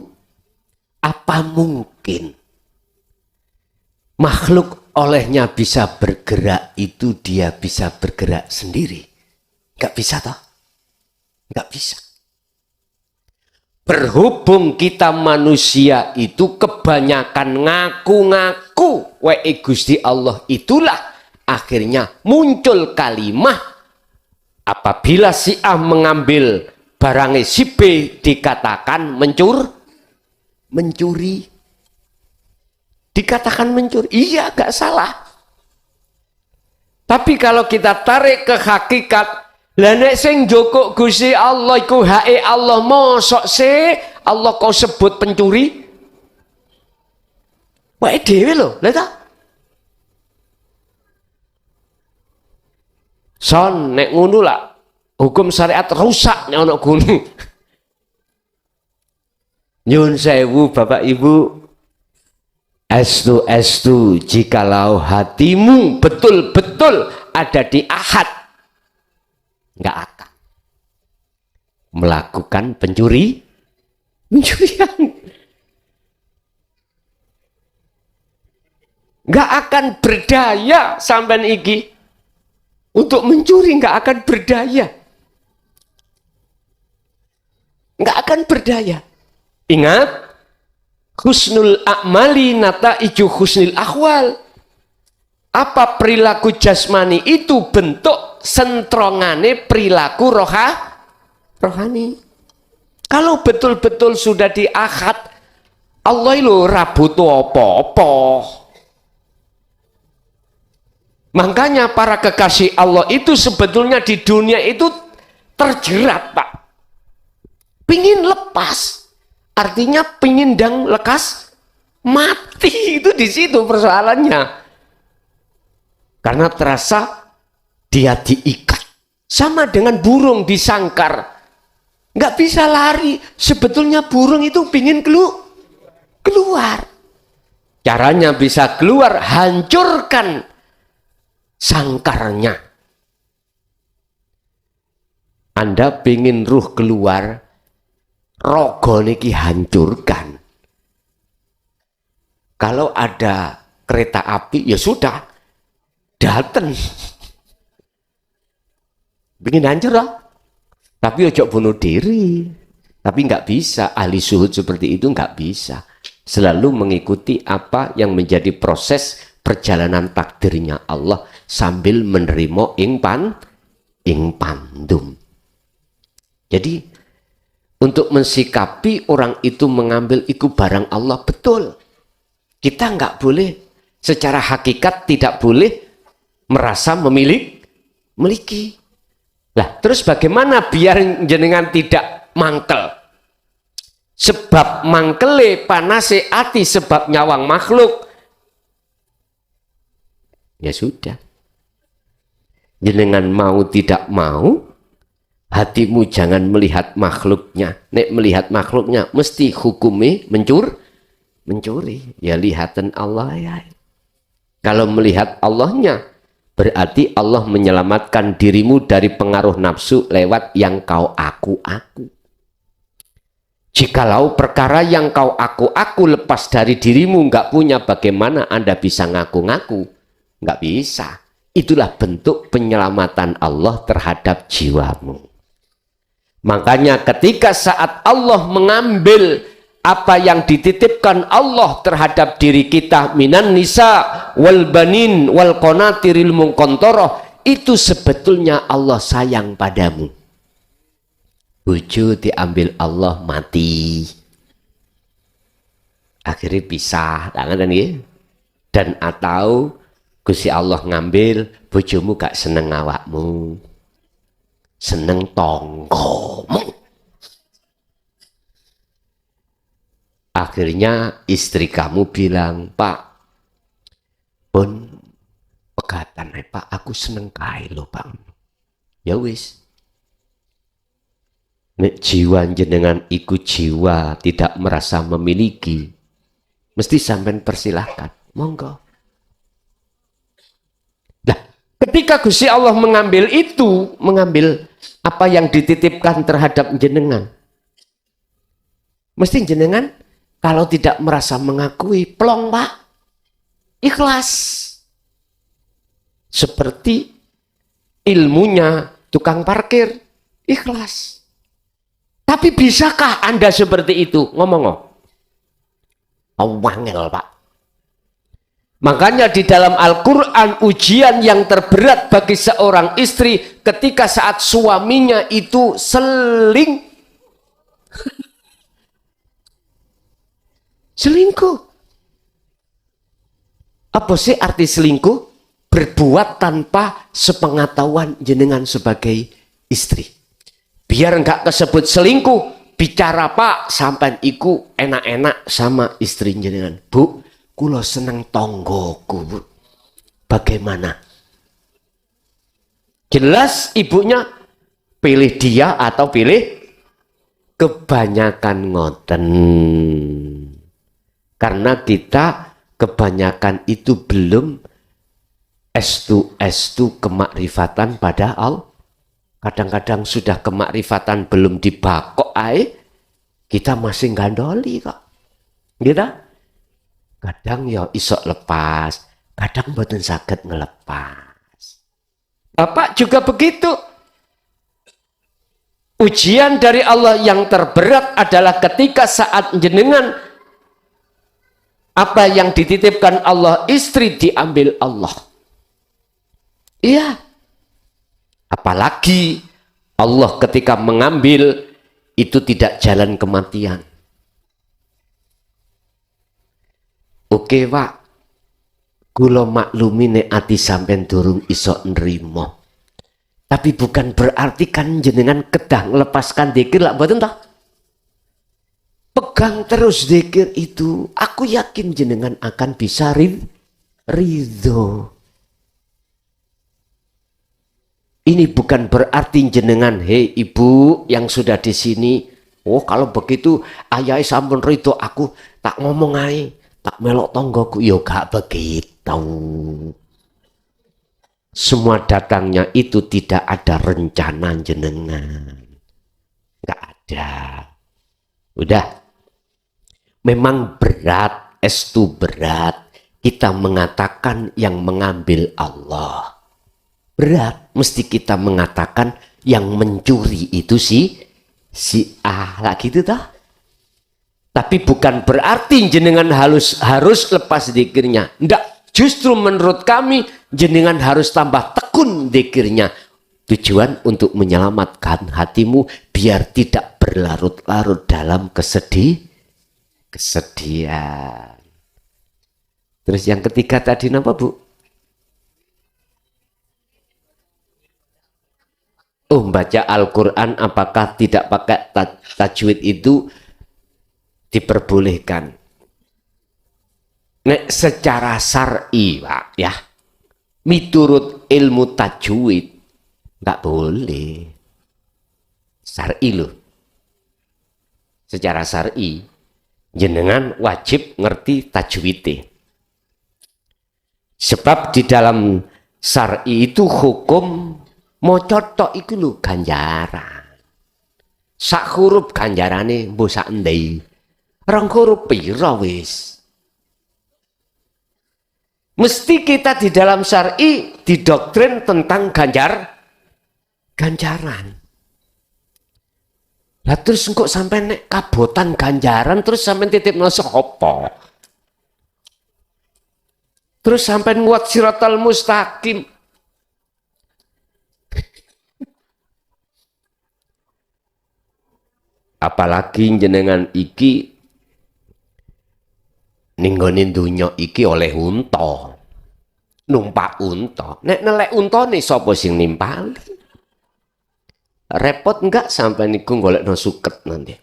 apa mungkin makhluk olehnya bisa bergerak itu dia bisa bergerak sendiri? Nggak bisa toh? Nggak bisa. Berhubung kita manusia itu kebanyakan ngaku-ngaku wae Gusti Allah, itulah akhirnya muncul kalimah apabila si A mengambil barangnya si B dikatakan mencuri. Dikatakan mencuri, iya gak salah. Tapi kalau kita tarik ke hakikat, lah nek sing joko Gusti Allah iku hake Allah, mosok se Allah kau sebut pencuri? Wae dhewe lho, lha ta? Son nek ngono lah hukum syariat rusak nek ana gunung. Nyun sewu Bapak Ibu, estu jikalau hatimu betul-betul ada di ahad, nggak akan melakukan pencurian. Nggak akan berdaya sampai iki untuk mencuri, nggak akan berdaya, nggak akan berdaya. Ingat, husnul a'mali nata'iju husnil ahwal. Apa perilaku jasmani itu bentuk sentrongane perilaku rohani. Kalau betul-betul sudah di akad, Allah itu rabu tu apa-apa. Makanya para kekasih Allah itu sebetulnya di dunia itu terjerat, Pak. Pingin lepas. Artinya pingin dang lekas mati, itu di situ persoalannya. Karena terasa dia diikat. Sama dengan burung disangkar. Nggak bisa lari. Sebetulnya burung itu pingin keluar. Caranya bisa keluar, hancurkan sangkarnya. Anda pingin ruh keluar, rogo niki hancurkan. Kalau ada kereta api, ya sudah, datang. Pingin hancur lah. Tapi ojo bunuh diri. Tapi nggak bisa, ahli suhud seperti itu nggak bisa. Selalu mengikuti apa yang menjadi proses perjalanan takdirnya Allah sambil menerima ing pandum. Jadi untuk mensikapi orang itu mengambil itu barang Allah, betul. Kita nggak boleh secara hakikat, tidak boleh merasa memiliki. Lah, terus bagaimana biar jenengan tidak mangkel? Sebab mangkele panase ati sebab nyawang makhluk. Ya sudah. Jenengan mau tidak mau, hatimu jangan melihat makhluknya. Nek melihat makhluknya mesti hukumi mencuri. Ya lihatan Allah ya. Kalau melihat Allahnya Berarti Allah menyelamatkan dirimu dari pengaruh nafsu lewat yang kau aku-aku. Jikalau perkara yang kau aku-aku lepas dari dirimu nggak punya, bagaimana Anda bisa ngaku-ngaku? Nggak bisa. Itulah bentuk penyelamatan Allah terhadap jiwamu. Makanya ketika saat Allah mengambil apa yang dititipkan Allah terhadap diri kita, minan nisa wal banin wal qanatiril muqantarah, itu sebetulnya Allah sayang padamu. Bojo diambil Allah, mati, akhirnya pisah tangan ya. Dan atau Gusti Allah ngambil bojomu gak seneng awakmu, seneng tonggomu. Akhirnya istri kamu bilang, Pak, pun pegatan Pak, aku seneng kae lho Pak. Ya wis. Nek jiwa jenengan iku jiwa tidak merasa memiliki, mesti sampean persilahkan, monggo. Nah, ketika Gusti Allah mengambil itu, mengambil apa yang dititipkan terhadap jenengan, mesti jenengan kalau tidak merasa mengakui, plong Pak, ikhlas. Seperti ilmunya tukang parkir, ikhlas. Tapi bisakah Anda seperti itu? Ngomong-ngomong. Wangel Pak. Makanya di dalam Al-Quran ujian yang terberat bagi seorang istri ketika saat suaminya itu selingkuh. Apa sih arti selingkuh? Berbuat tanpa sepengetahuan jenengan sebagai istri. Biar enggak kesebut selingkuh, bicara Pak sampai iku enak-enak sama istri jenengan. Bu, kulo seneng tonggoku, Bu. Bagaimana? Jelas ibunya pilih dia atau pilih kebanyakan ngoten. Karena kita kebanyakan itu belum estu kemakrifatan pada Allah. Kadang-kadang sudah kemakrifatan belum dibakok kita masih gandoli kok. Gitu? Kadang ya isok lepas, kadang mboten saged ngelepas. Bapak juga begitu. Ujian dari Allah yang terberat adalah ketika saat jenengan apa yang dititipkan Allah istri diambil Allah. Iya. Apalagi Allah ketika mengambil itu tidak jalan kematian. Oke Pak, kula maklumi nek ati sampean durung iso nrimo. Tapi bukan berarti kan jenengan kedah melepaskan dzikir lak mboten toh? Pegang terus dzikir itu, aku yakin jenengan akan bisa ridho. Ini bukan berarti jenengan, hei ibu yang sudah di sini, oh kalau begitu ayah sampun ridho, aku tak ngomong aja, tak melok tonggoku. Yo gak begitu. Semua datangnya itu tidak ada rencana jenengan, gak ada. Udah, memang berat, estu berat kita mengatakan yang mengambil Allah. Berat, mesti kita mengatakan yang mencuri itu si lah gitu toh. Tapi bukan berarti jenengan harus lepas dzikirnya. Ndak, justru menurut kami jenengan harus tambah tekun dzikirnya. Tujuan untuk menyelamatkan hatimu biar tidak berlarut-larut dalam kesedihan. Terus yang ketiga tadi apa Bu? Baca Al-Quran apakah tidak pakai tajwid itu diperbolehkan? Nek secara syar'i Pak ya, miturut ilmu tajwid nggak boleh. Syar'i loh. Secara syar'i jenengan wajib ngerti tajwidnya. Sebab di dalam Syar'i itu hukum maca tok iku lho ganjaran. Sak huruf ganjarane mbok sak endi. Rong huruf pira wis. Mesti kita di dalam syar'i didoktrin tentang ganjaran. Lah terus kok sampai nek kabotan ganjaran terus sampai titipno sapa? Terus sampai nguat siratal mustaqim. Apalagi jenengan iki ninggone donya iki oleh unta. Numpak unta. Nek nelek untane sapa sing nimpali? Repot enggak sampai niku golekno suket nanti.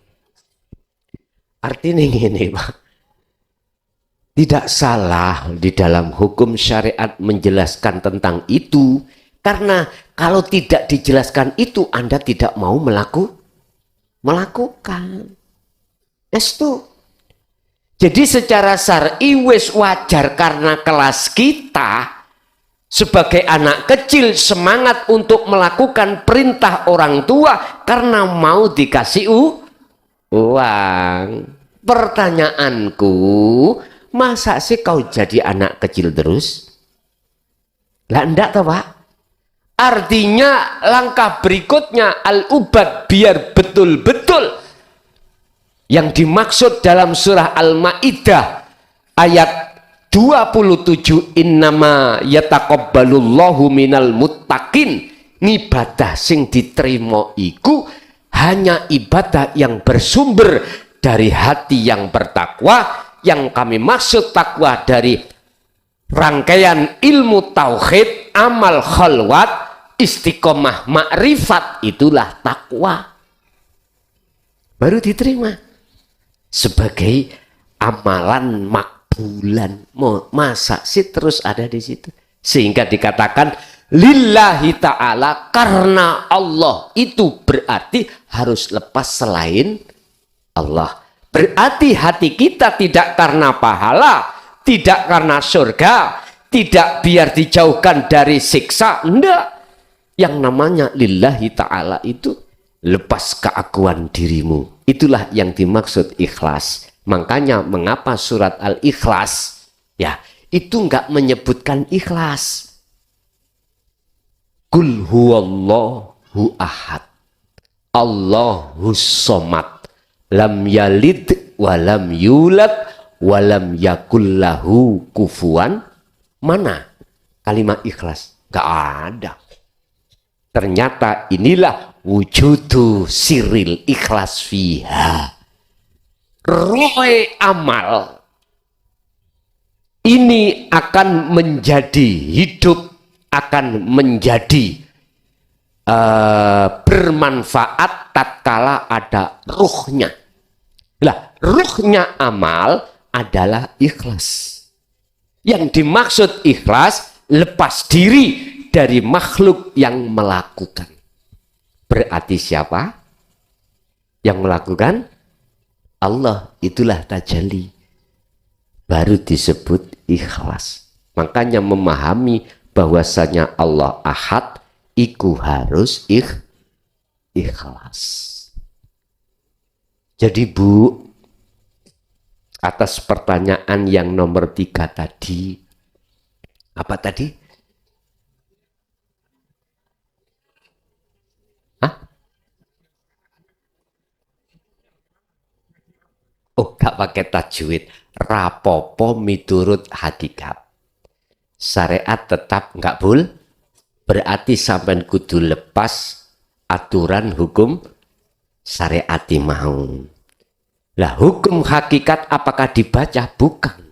Artinya ngene, Pak. Tidak salah di dalam hukum syariat menjelaskan tentang itu. Karena kalau tidak dijelaskan itu Anda tidak mau melakukan. Estu. Jadi secara syar'i wis wajar karena kelas kita sebagai anak kecil semangat untuk melakukan perintah orang tua karena mau dikasih uang. Pertanyaanku, masa sih kau jadi anak kecil terus? Lah enggak toh, Pak? Artinya langkah berikutnya al-ubad biar betul-betul yang dimaksud dalam surah Al-Maidah ayat 27, innama yataqabbalullahu minal muttaqin. Ibadah sing diterima iku hanya ibadah yang bersumber dari hati yang bertakwa. Yang kami maksud takwa dari rangkaian ilmu tauhid, amal khalwat, istiqomah makrifat, itulah takwa. Baru diterima sebagai amalan makbulan. Masa sih terus ada di situ? Sehingga dikatakan lillahi ta'ala, karena Allah itu berarti harus lepas selain Allah. Berarti hati kita tidak karena pahala, tidak karena surga, tidak biar dijauhkan dari siksa. Enggak. Yang namanya lillahi ta'ala itu lepas keakuan dirimu. Itulah yang dimaksud ikhlas. Makanya mengapa surat Al-Ikhlas ya itu enggak menyebutkan ikhlas. Qul huwallahu ahad, Allahus somad, lam yalid walam yulad walam yakullahu kufuwan. Mana kalimat ikhlas? Enggak ada. Ternyata inilah wujudu siril ikhlas fiha. Roe amal ini akan menjadi hidup, akan menjadi bermanfaat tatkala ada ruhnya. Lah, ruhnya amal adalah ikhlas. Yang dimaksud ikhlas lepas diri dari makhluk yang melakukan. Berarti siapa yang melakukan? Allah. Itulah tajalli. Baru disebut ikhlas. Makanya memahami bahwasanya Allah ahad iku harus ikhlas. Jadi Bu, atas pertanyaan yang nomor 3 tadi, apa tadi? Oh, gak pakai tajwid. Rapopo miturut hakikat. Syariat tetap gak berarti sampai kudu lepas aturan hukum syariati mau. Lah hukum hakikat apakah dibaca? Bukan.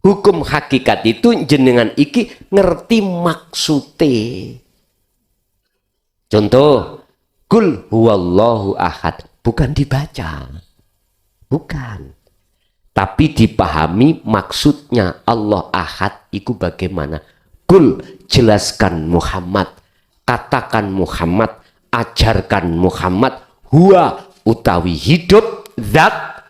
Hukum hakikat itu jenengan iki ngerti maksudnya. Contoh, Qul huwallahu ahad, bukan dibaca. Bukan. Tapi dipahami maksudnya. Allah ahad itu bagaimana? Qul, jelaskan Muhammad, katakan Muhammad, ajarkan Muhammad, huwa utawi hidup zat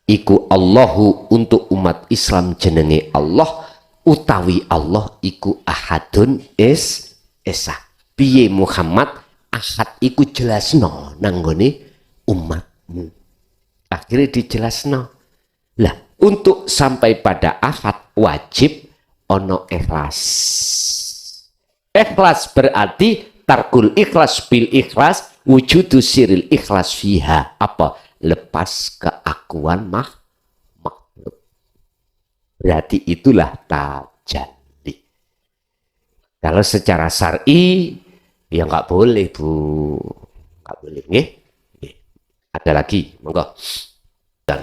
iku Allahu untuk umat Islam jenenge Allah utawi Allah iku ahadun esa. Piye Muhammad ahad iku jelasno nanggone umatmu. Akhirnya dijelasno. Lah, untuk sampai pada ahad wajib ono ikhlas. Ikhlas berarti tarkul ikhlas bil ikhlas, wujudu siril ikhlas fiha. Apa? Lepas keakuan makhluk. Berarti itulah tajalli. Kalau secara syar'i ya nggak boleh, Bu. Nggak boleh, nggih. Ada lagi, monggo. Dan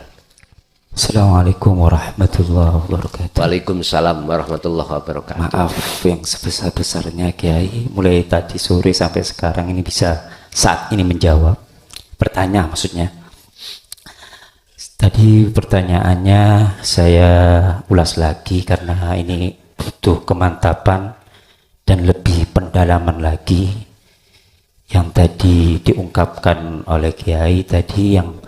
Assalamualaikum warahmatullahi wabarakatuh. Waalaikumsalam warahmatullahi wabarakatuh. Maaf yang sebesar-besarnya Kiai, mulai tadi sore sampai sekarang ini bisa saat ini menjawab pertanyaan maksudnya. Tadi pertanyaannya saya ulas lagi karena ini butuh kemantapan dan lebih pendalaman lagi. Yang tadi diungkapkan oleh Kiai tadi yang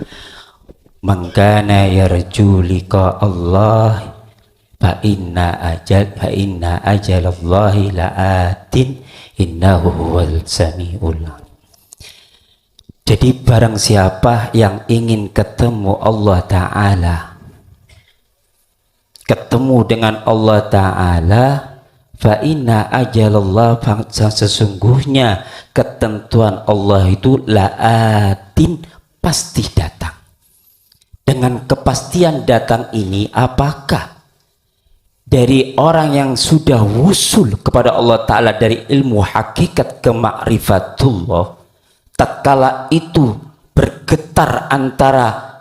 man kana yarju liqa Allah fa inna ajalallahi la'atin innahu huwal samiul. Jadi barang siapa yang ingin ketemu Allah Ta'ala, ketemu dengan Allah Ta'ala, fa inna ajalallah, sesungguhnya ketentuan Allah itu la'atin, pasti datang. Dengan kepastian datang ini, apakah dari orang yang sudah wusul kepada Allah Ta'ala dari ilmu hakikat ke ma'rifatullah, tatkala itu bergetar antara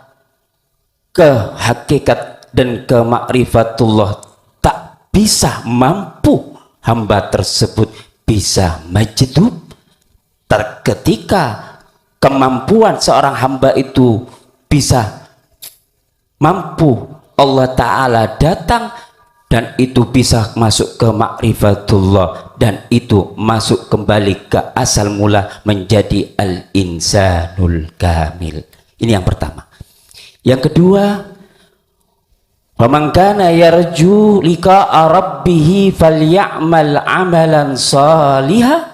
ke hakikat dan ke ma'rifatullah, tak bisa mampu hamba tersebut bisa majdub. Ketika kemampuan seorang hamba itu bisa mampu, Allah Ta'ala datang dan itu bisa masuk ke ma'rifatullah dan itu masuk kembali ke asal mula menjadi al-insanul kamil. Ini yang pertama. Yang kedua, faman kana yarju liqa'a rabbih falyamal amalan salihah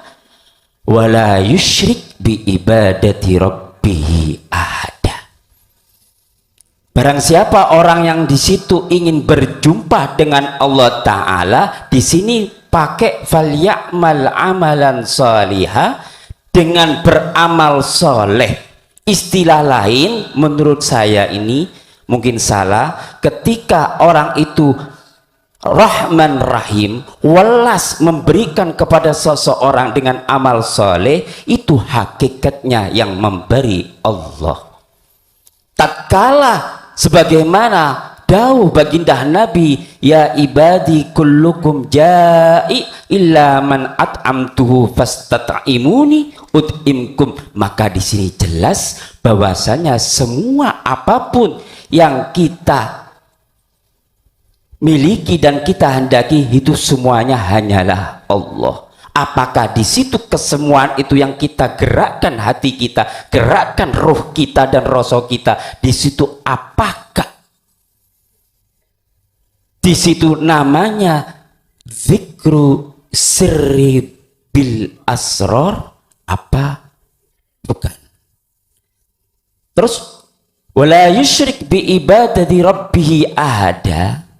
wa la yusyrik bi ibadati rabbih ahada. Barang siapa orang yang di situ ingin berjumpa dengan Allah Ta'ala, di sini pakai falyamal amalan salihah, dengan beramal soleh. Istilah lain menurut saya ini mungkin salah, ketika orang itu Rahman Rahim, welas memberikan kepada seseorang dengan amal soleh, itu hakikatnya yang memberi Allah. Tatkala sebagaimana dawuh baginda Nabi, ya ibadi kullukum ja'i illa man at'amtuhu fastat'imuni ut'imkum. Maka di sini jelas bahwasanya semua apapun yang kita miliki dan kita hendaki itu semuanya hanyalah Allah. Apakah di situ kesemuaan itu yang kita gerakkan hati kita, gerakkan roh kita dan rasa kita, di situ apakah di situ namanya zikru sirri bil asror apa bukan? Terus wala yusyrik bi ibadati rabbih ahada.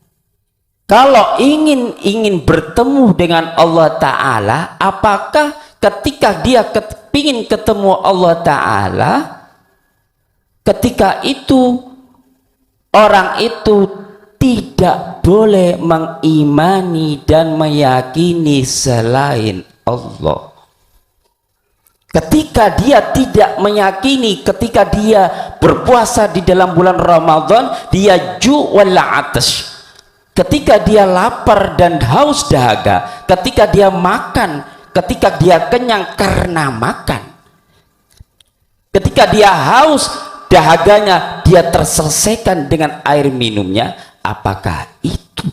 Kalau ingin bertemu dengan Allah Ta'ala, apakah ketika dia ingin ketemu Allah Ta'ala, ketika itu orang itu tidak boleh mengimani dan meyakini selain Allah. Ketika dia tidak meyakini, ketika dia berpuasa di dalam bulan Ramadan, dia ju' wal 'atash. Ketika dia lapar dan haus dahaga, ketika dia makan, ketika dia kenyang karena makan, ketika dia haus dahaganya, dia terselesaikan dengan air minumnya, apakah itu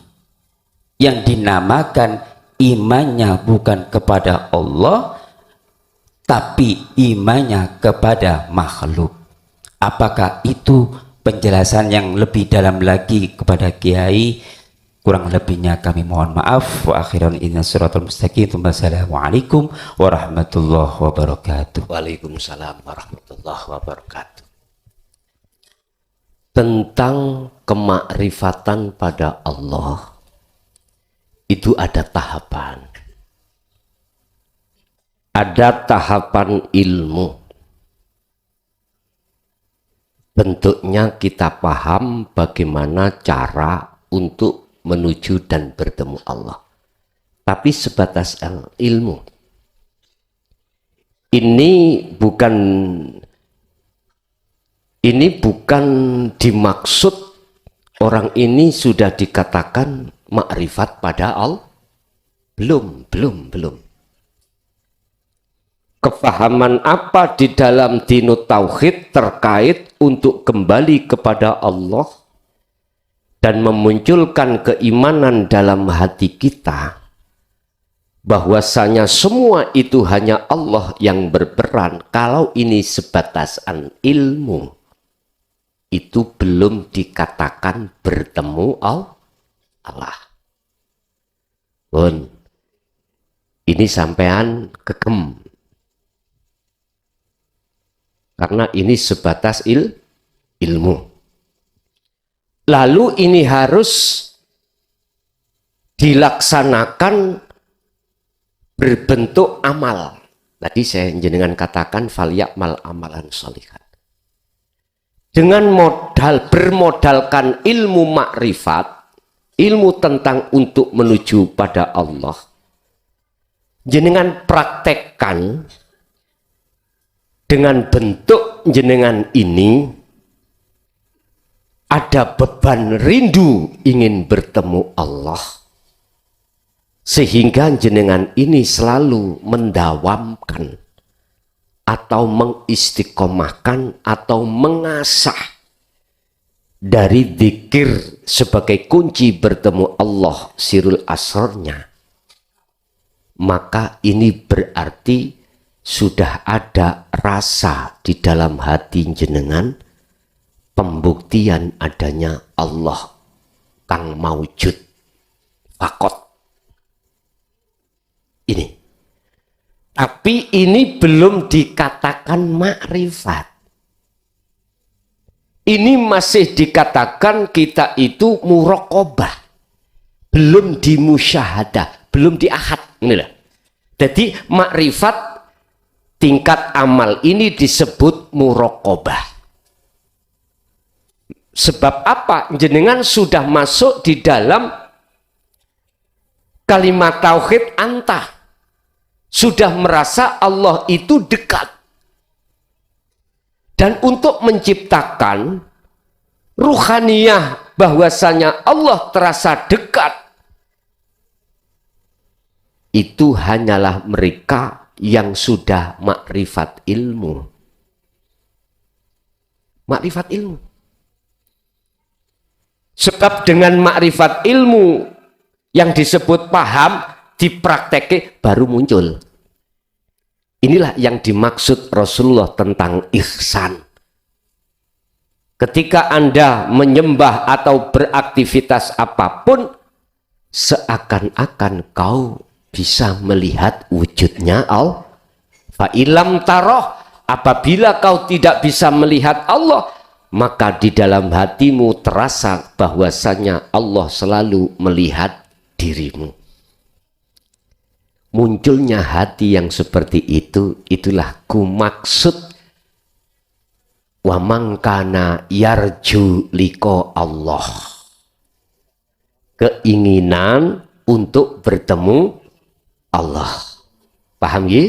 yang dinamakan imannya bukan kepada Allah, tapi imannya kepada makhluk? Apakah itu penjelasan yang lebih dalam lagi kepada Kiai? Kurang lebihnya kami mohon maaf. Wa akhiran inna siratal mustaqim. Wassalamualaikum warahmatullahi wabarakatuh. Waalaikumsalam warahmatullahi wabarakatuh. Tentang kemakrifatan pada Allah itu ada tahapan. Ada tahapan ilmu. Bentuknya kita paham bagaimana cara untuk menuju dan bertemu Allah. Tapi sebatas ilmu. Ini bukan dimaksud orang ini sudah dikatakan makrifat pada Allah. Belum. Kefahaman apa di dalam dinut tauhid terkait untuk kembali kepada Allah dan memunculkan keimanan dalam hati kita bahwasanya semua itu hanya Allah yang berperan. Kalau ini sebatas ilmu, itu belum dikatakan bertemu Allah. Bun, ini sampean kegem. Karena ini sebatas ilmu. Lalu ini harus dilaksanakan berbentuk amal. Tadi saya jenengan katakan falyakmal amalan sholihan. Dengan bermodalkan ilmu makrifat, ilmu tentang untuk menuju pada Allah, jenengan praktekkan dengan bentuk jenengan ini. Ada beban rindu ingin bertemu Allah, sehingga jenengan ini selalu mendawamkan atau mengistiqomahkan atau mengasah dari zikir sebagai kunci bertemu Allah sirul asrornya. Maka ini berarti sudah ada rasa di dalam hati jenengan pembuktian adanya Allah kang maujud fakot ini. Tapi ini belum dikatakan makrifat. Ini masih dikatakan kita itu muraqabah, belum dimusyahadah, belum diahad. Jadi makrifat tingkat amal ini disebut muraqabah. Sebab apa? Jenengan sudah masuk di dalam kalimat tauhid anta. Sudah merasa Allah itu dekat. Dan untuk menciptakan ruhaniyah bahwasanya Allah terasa dekat, itu hanyalah mereka yang sudah makrifat ilmu. Makrifat ilmu. Sebab dengan makrifat ilmu yang disebut paham, dipraktekkan baru muncul. Inilah yang dimaksud Rasulullah tentang ihsan. Ketika Anda menyembah atau beraktivitas apapun, seakan-akan kau bisa melihat wujudnya Allah. Fa'ilam taroh, apabila kau tidak bisa melihat Allah, maka di dalam hatimu terasa bahwasanya Allah selalu melihat dirimu. Munculnya hati yang seperti itu, itulah kumaksud wa mangkana yarju liko Allah. Keinginan untuk bertemu Allah. Paham ya?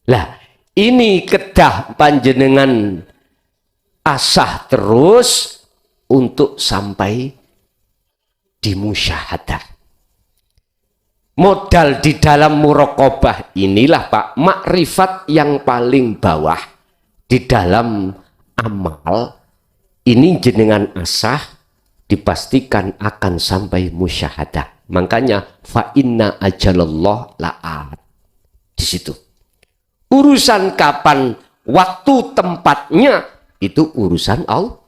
Lah, ini kedah panjenengan asah terus untuk sampai di musyahadah. Modal di dalam muraqabah inilah Pak, makrifat yang paling bawah di dalam amal ini jenengan asah dipastikan akan sampai musyahadah. Makanya fa inna ajalallah la'at. Di situ. Urusan kapan, waktu, tempatnya itu urusan Allah.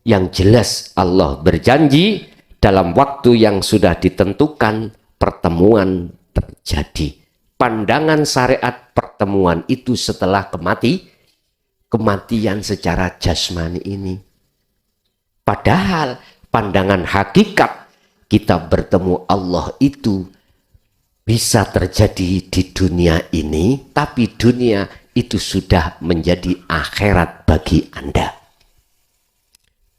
Yang jelas Allah berjanji dalam waktu yang sudah ditentukan pertemuan terjadi. Pandangan syariat pertemuan itu setelah kematian secara jasmani ini. Padahal pandangan hakikat kita bertemu Allah itu bisa terjadi di dunia ini, tapi dunia itu sudah menjadi akhirat bagi Anda.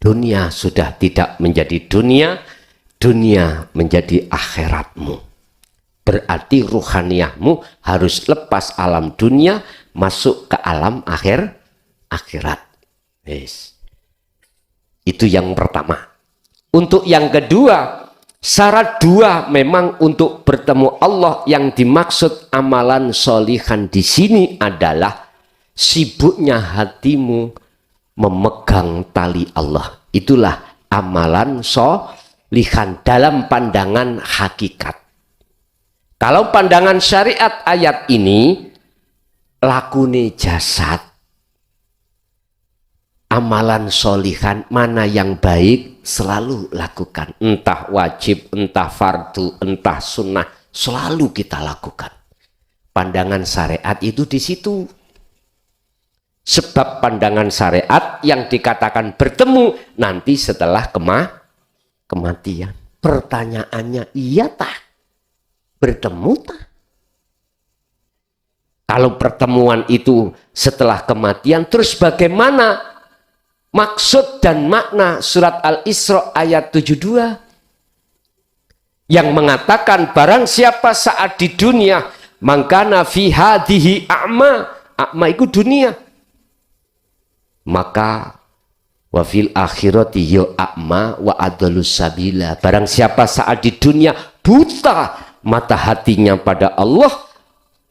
Dunia sudah tidak menjadi dunia, dunia menjadi akhiratmu. Berarti ruhaniyahmu harus lepas alam dunia, masuk ke alam akhirat. Yes. Itu yang pertama. Untuk yang kedua, syarat dua memang untuk bertemu Allah yang dimaksud amalan solihan di sini adalah sibuknya hatimu memegang tali Allah. Itulah amalan solihan dalam pandangan hakikat. Kalau pandangan syariat ayat ini, lakune jasad, amalan solihan mana yang baik selalu lakukan. Entah wajib, entah fardu, entah sunnah, selalu kita lakukan. Pandangan syariat itu di situ. Sebab pandangan syariat yang dikatakan bertemu nanti setelah kematian. Pertanyaannya, iya tak? Bertemu tak? Kalau pertemuan itu setelah kematian, terus bagaimana maksud dan makna surat Al-Isra ayat 72 yang mengatakan barang siapa saat di dunia mangkana fi hadhihi a'ma itu dunia, maka wa fil akhirati yo a'ma wa adalus sabila. Barang siapa saat di dunia buta mata hatinya pada Allah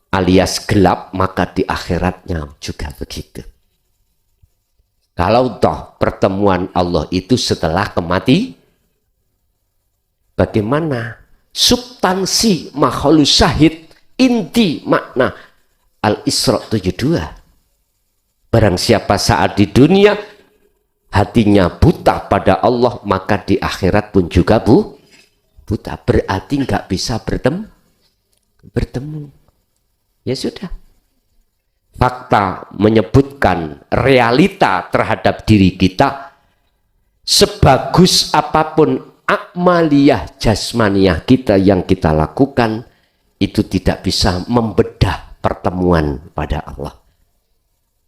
alias gelap, maka di akhiratnya juga begitu. Kalau toh pertemuan Allah itu setelah kematian, bagaimana substansi makhluk syahid, inti makna Al-Isra 72? Barang siapa saat di dunia hatinya buta pada Allah, maka di akhirat pun juga buta. Berarti nggak bisa bertemu. Ya sudah. Fakta menyebutkan realita terhadap diri kita, sebagus apapun akmaliyah jasmaniyah kita yang kita lakukan, itu tidak bisa membedah pertemuan pada Allah.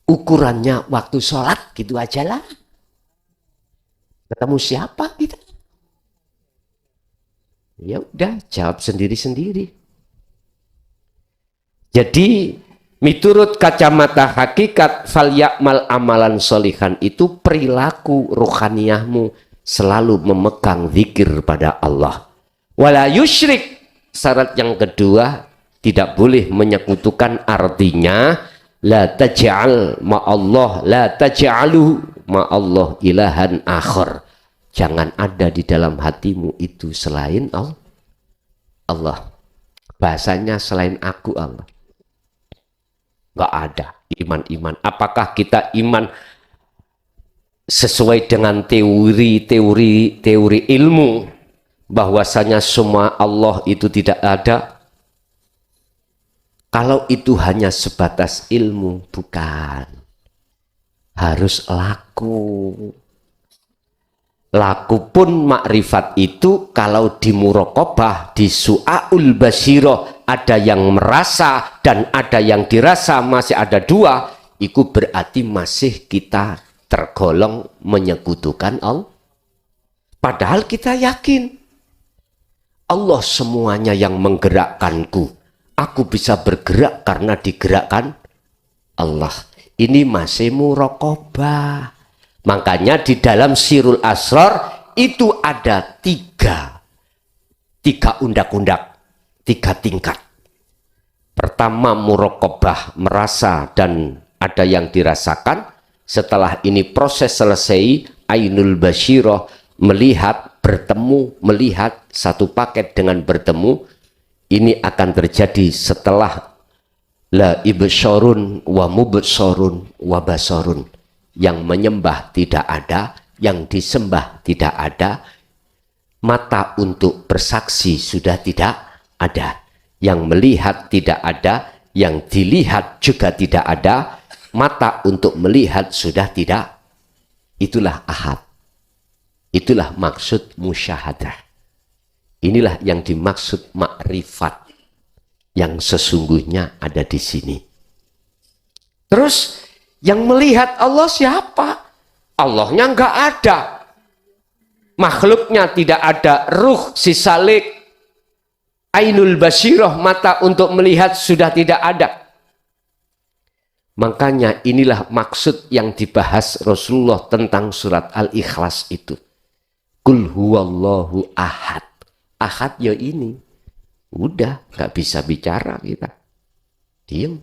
Ukurannya waktu sholat gitu aja lah. Ketemu siapa kita? Ya udah, jawab sendiri-sendiri. Jadi miturut kacamata hakikat fal yakmal amalan solihan itu perilaku ruhaniyahmu selalu memegang zikir pada Allah. Wala yusyrik, syarat yang kedua tidak boleh menyekutukan, artinya la taj'al ma'allah, la taj'alu ma'allah ilahan akhar. Jangan ada di dalam hatimu itu selain Allah. Bahasanya selain aku Allah. Nggak ada iman-iman. Apakah kita iman sesuai dengan teori ilmu bahwasanya semua Allah itu tidak ada? Kalau itu hanya sebatas ilmu, bukan. Harus laku. Laku pun makrifat itu kalau di muraqabah, di su'aul basiroh, ada yang merasa dan ada yang dirasa, masih ada dua, itu berarti masih kita tergolong menyekutukan Allah. Padahal kita yakin Allah semuanya yang menggerakkanku. Aku bisa bergerak karena digerakkan Allah. Ini masih muraqabah. Makanya di dalam Sirul Asrar itu ada tiga undang-undang, tiga tingkat. Pertama muraqabah, merasa dan ada yang dirasakan. Setelah ini proses selesai, ainul basyirah, melihat, bertemu, melihat satu paket dengan bertemu. Ini akan terjadi setelah la ibsyarun wa mubsyarun wa basarun. Yang menyembah tidak ada, yang disembah tidak ada, Mata untuk bersaksi sudah tidak ada. Yang melihat tidak ada, yang dilihat juga tidak ada. Mata untuk melihat sudah tidak. Itulah ahad. Itulah maksud musyahadah. Inilah yang dimaksud makrifat yang sesungguhnya ada di sini. Terus yang melihat Allah siapa? Allahnya enggak ada. Makhluknya tidak ada. Ruh si salik, ainul basirah, mata untuk melihat sudah tidak ada. Makanya inilah maksud yang dibahas Rasulullah tentang surat Al-Ikhlas itu. Qul huwallahu ahad. Ahad ya ini. Udah, nggak bisa bicara kita. Diam.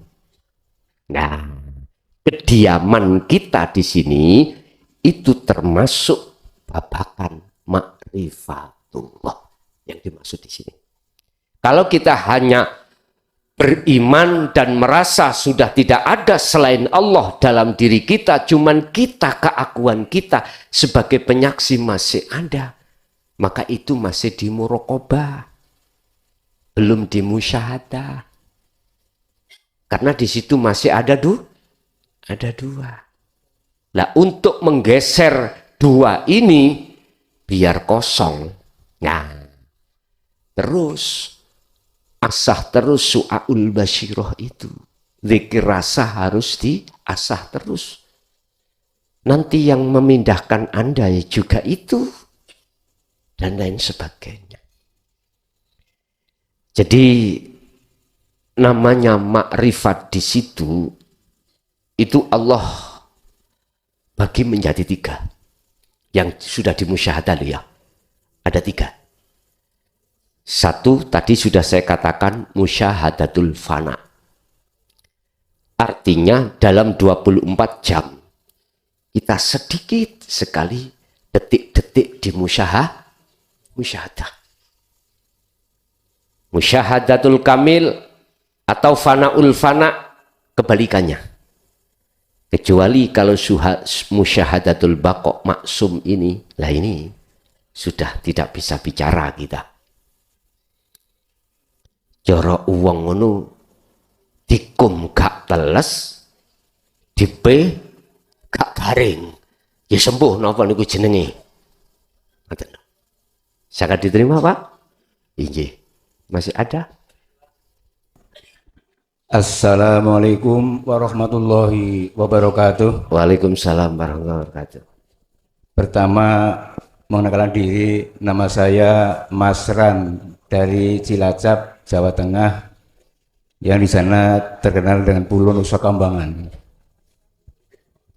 Nah, kediaman kita di sini itu termasuk babakan makrifatullah yang dimaksud di sini. Kalau kita hanya beriman dan merasa sudah tidak ada selain Allah dalam diri kita, cuman kita, keakuan kita sebagai penyaksi masih ada, maka itu masih di muraqabah, belum di musyahadah. Karena di situ masih ada dua. Nah, untuk menggeser dua ini biar kosong. Nah, terus asah terus su'aul basyirah itu. Zikir rasa harus diasah terus. Nanti yang memindahkan Anda juga itu. Dan lain sebagainya. Jadi namanya makrifat di situ, itu Allah bagi menjadi tiga. Yang sudah dimusyahadah ya. Ada tiga. Satu tadi sudah saya katakan musyahadatul fana. Artinya dalam 24 jam kita sedikit sekali detik-detik di musyahadah. Musyahadatul kamil atau fanaul fana kebalikannya. Kecuali kalau musyahadatul baqo maksum ini, lah ini sudah tidak bisa bicara kita. Cara uang ngono dikum gak teles, dipe gak garing. Ya sembuh napa niku jenenge. Ngoten. Sangat diterima, Pak? Injih. Masih ada? Assalamualaikum warahmatullahi wabarakatuh. Waalaikumsalam warahmatullahi wabarakatuh. Pertama, mengenalkan diri, nama saya Mas Ran dari Cilacap, Jawa Tengah, yang di sana terkenal dengan Pulau Nusa Kambangan.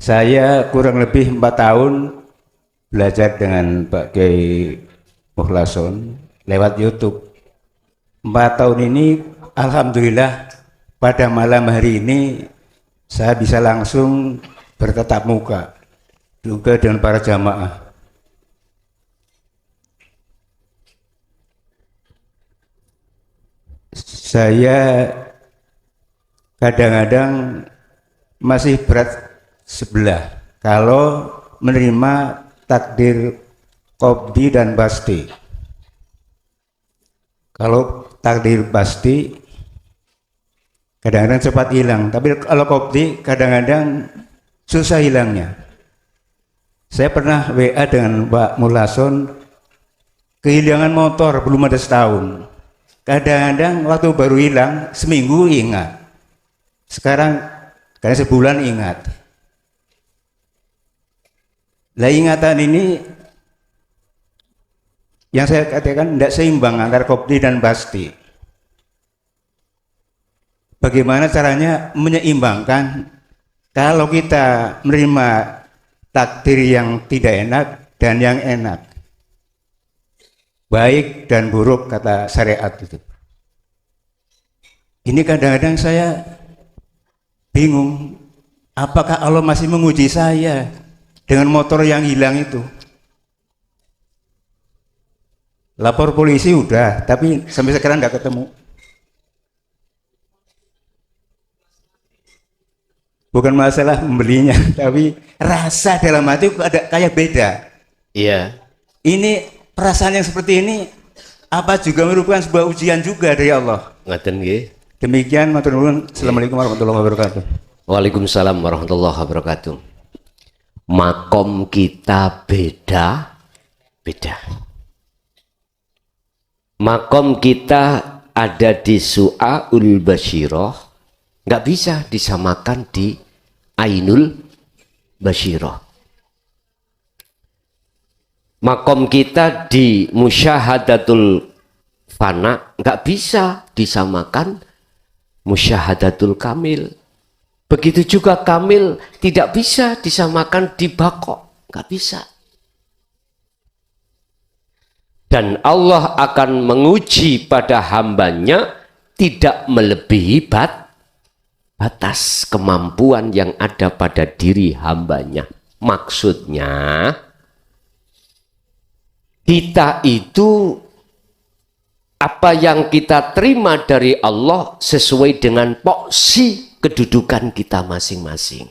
Saya kurang lebih 4 tahun belajar dengan Pak Kiai Mukhlason lewat YouTube. 4 tahun ini, alhamdulillah, pada malam hari ini saya bisa langsung bertatap muka juga dengan para jamaah. Saya kadang-kadang masih berat sebelah kalau menerima takdir qabdi dan basti. Kalau takdir basti kadang-kadang cepat hilang, tapi kalau qabdi kadang-kadang susah hilangnya. Saya pernah WA dengan Pak Mulason, kehilangan motor belum ada setahun. Kadang-kadang waktu baru hilang, seminggu ingat. Sekarang karena sebulan ingat. Lah ingatan ini yang saya katakan tidak seimbang antara qabdi dan basti. Bagaimana caranya menyeimbangkan kalau kita menerima takdir yang tidak enak dan yang enak, baik dan buruk kata syariat itu. Ini kadang-kadang saya bingung, apakah Allah masih menguji saya dengan motor yang hilang itu? Lapor polisi udah, tapi sampai sekarang nggak ketemu. Bukan masalah membelinya, tapi rasa dalam hati ada kayak beda. Iya. Ini perasaan yang seperti ini apa juga merupakan sebuah ujian juga dari Allah? Ngaten nggih. Demikian matur nuwun. Assalamualaikum warahmatullahi wabarakatuh. Waalaikumsalam warahmatullahi wabarakatuh. Makom kita beda. Makom kita ada di Su'aul Basyirah, nggak bisa disamakan di Ainul Basyirah. Makom kita di Musyahadatul Fana nggak bisa disamakan Musyahadatul Kamil. Begitu juga Kamil tidak bisa disamakan di Baqo, nggak bisa. Dan Allah akan menguji pada hambanya tidak melebihi batas kemampuan yang ada pada diri hambanya. Maksudnya kita itu apa yang kita terima dari Allah sesuai dengan porsi kedudukan kita masing-masing.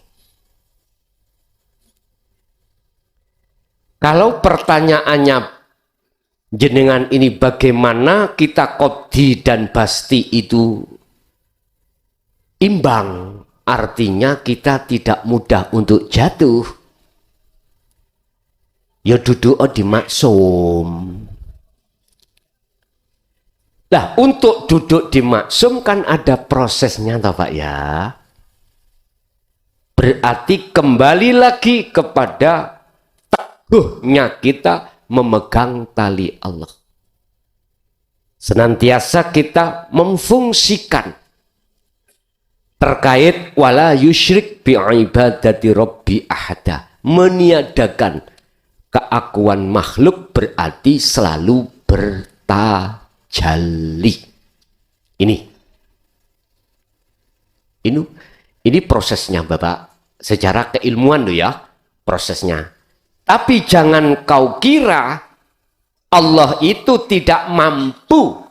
Kalau pertanyaannya jenengan ini bagaimana kita qadhi dan basti itu imbang, artinya kita tidak mudah untuk jatuh. Ya duduk di maksum. Nah, untuk duduk di maksum kan ada prosesnya toh Pak ya. Berarti kembali lagi kepada teguhnya kita memegang tali Allah. Senantiasa kita memfungsikan terkait wala yusyrik bi ibadati rabbi ahada. Meniadakan keakuan makhluk berarti selalu bertajalli. Ini prosesnya Bapak. Secara keilmuan loh ya prosesnya. Tapi jangan kau kira Allah itu tidak mampu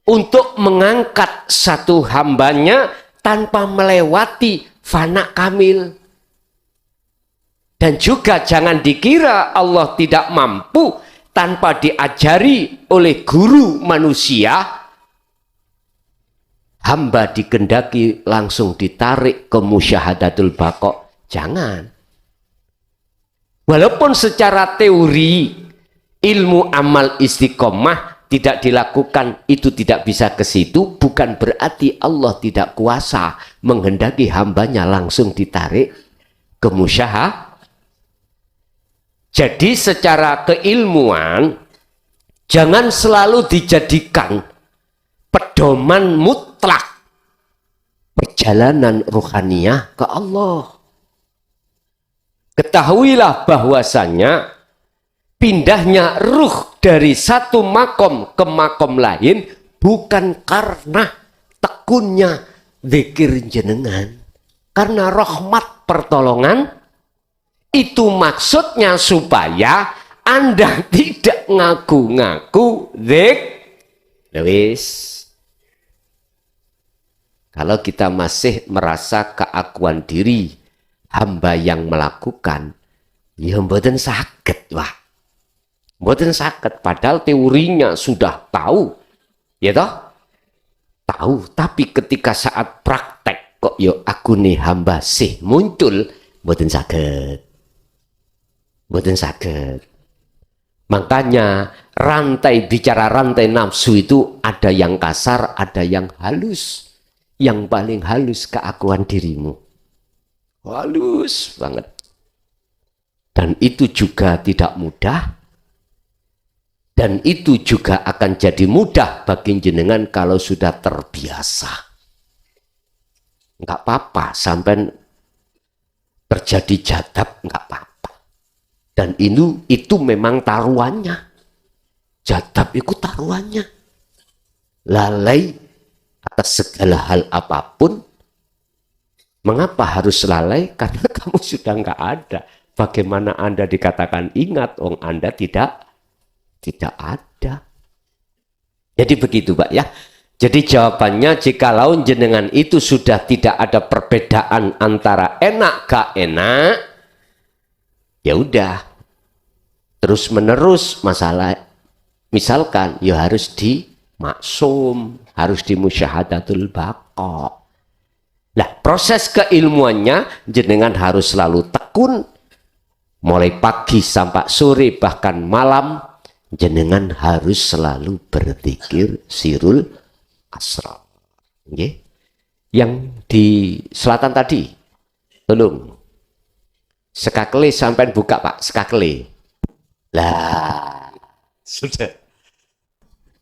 untuk mengangkat satu hambanya tanpa melewati fana kamil. Dan juga jangan dikira Allah tidak mampu tanpa diajari oleh guru manusia. Hamba dikendaki langsung ditarik ke musyahadatul baqo. Jangan. Walaupun secara teori ilmu amal istiqomah tidak dilakukan, itu tidak bisa ke situ, bukan berarti Allah tidak kuasa menghendaki hambanya langsung ditarik ke musyahadah. Jadi secara keilmuan jangan selalu dijadikan pedoman mutlak perjalanan ruhaniyah ke Allah. Ketahuilah bahwasanya pindahnya ruh dari satu makom ke makom lain bukan karena tekunnya zikir jenengan, karena rahmat pertolongan. Itu maksudnya supaya Anda tidak ngaku-ngaku wis. Kalau kita masih merasa keakuan diri hamba yang melakukan, ya mboten saged, wah. Mboten saged, padahal teorinya sudah tahu. Ya toh? Tahu, tapi ketika saat praktek kok yo aku nih hamba sih muncul, mboten saged. Mboten saged. Makanya bicara rantai nafsu itu ada yang kasar, ada yang halus. Yang paling halus keakuan dirimu. Halus banget. Dan itu juga tidak mudah. Dan itu juga akan jadi mudah bagi jenengan kalau sudah terbiasa. Enggak apa-apa sampai terjadi jadab, enggak apa-apa. Dan itu memang taruhannya. Jadab itu taruhannya. Lalai atas segala hal apapun. Mengapa harus lalai? Karena kamu sudah nggak ada. Bagaimana Anda dikatakan ingat? Anda tidak ada. Jadi begitu Pak ya. Jadi jawabannya jikalau jenengan itu sudah tidak ada perbedaan antara enak gak enak, ya udah. terus menerus masalah, misalkan ya harus dimaksum, harus dimusyahadatul baqa. Nah, proses keilmuannya jenengan harus selalu tekun, mulai pagi sampai sore bahkan malam jenengan harus selalu berzikir sirul asrar. Okay? Yang di selatan tadi, tolong sekakle sampai buka Pak, sekakle. Lah, sudah.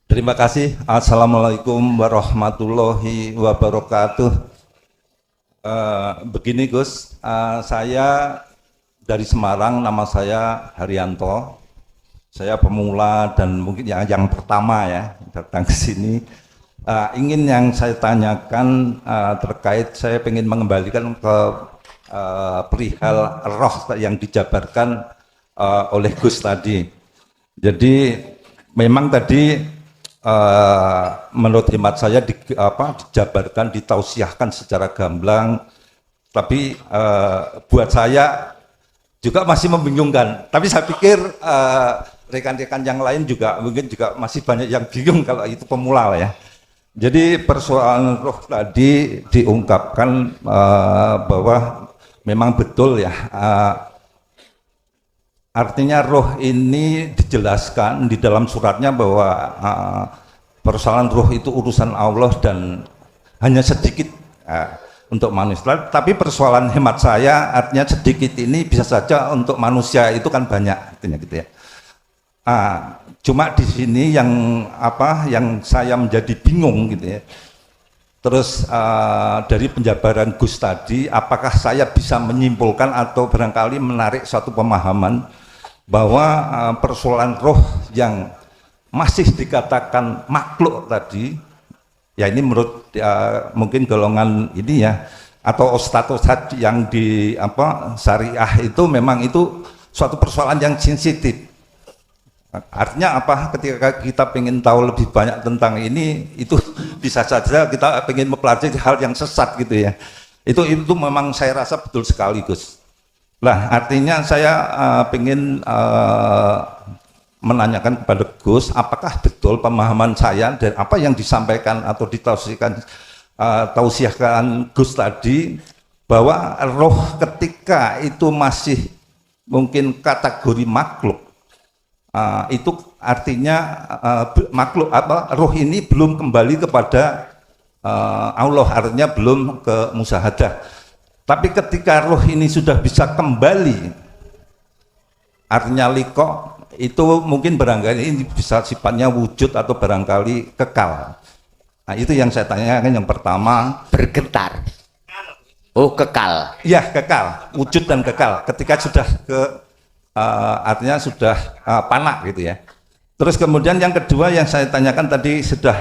Terima kasih. Assalamualaikum warahmatullahi wabarakatuh. Begini Gus, saya dari Semarang, nama saya Haryanto. Saya pemula dan mungkin yang pertama ya datang ke sini. Ingin yang saya tanyakan terkait, saya ingin mengembalikan ke perihal roh yang dijabarkan oleh Gus tadi. Jadi memang tadi menurut hemat saya dijabarkan, ditausiahkan secara gamblang, tapi buat saya juga masih membingungkan. Tapi saya pikir rekan-rekan yang lain juga mungkin juga masih banyak yang bingung kalau itu pemula lah ya. Jadi persoalan roh tadi diungkapkan bahwa memang betul ya, artinya roh ini dijelaskan di dalam suratnya bahwa persoalan roh itu urusan Allah dan hanya sedikit untuk manusia. Tapi persoalan hemat saya artinya sedikit ini bisa saja untuk manusia itu kan banyak, artinya gitu ya. Cuma di sini yang saya menjadi bingung gitu ya. Terus dari penjabaran Gus tadi, apakah saya bisa menyimpulkan atau barangkali menarik satu pemahaman bahwa persoalan roh yang masih dikatakan makhluk tadi, ya ini menurut mungkin golongan ini ya, atau status yang di syariah itu memang itu suatu persoalan yang sensitif. Artinya apa? Ketika kita ingin tahu lebih banyak tentang ini, itu bisa saja kita ingin mempelajari hal yang sesat gitu ya. Itu memang saya rasa betul sekali Gus. Lah artinya saya ingin menanyakan kepada Gus, apakah betul pemahaman saya dan apa yang disampaikan atau ditausiahkan Gus tadi, bahwa roh ketika itu masih mungkin kategori makhluk, itu artinya makhluk roh ini belum kembali kepada Allah, artinya belum ke musyahadah. Tapi ketika roh ini sudah bisa kembali, artinya liqa, itu mungkin barangkali ini bisa sifatnya wujud atau barangkali kekal. Nah itu yang saya tanyakan yang pertama. bergetar. Oh, kekal. Ya, kekal, wujud dan kekal ketika sudah artinya sudah panak gitu ya. Terus kemudian yang kedua yang saya tanyakan tadi sudah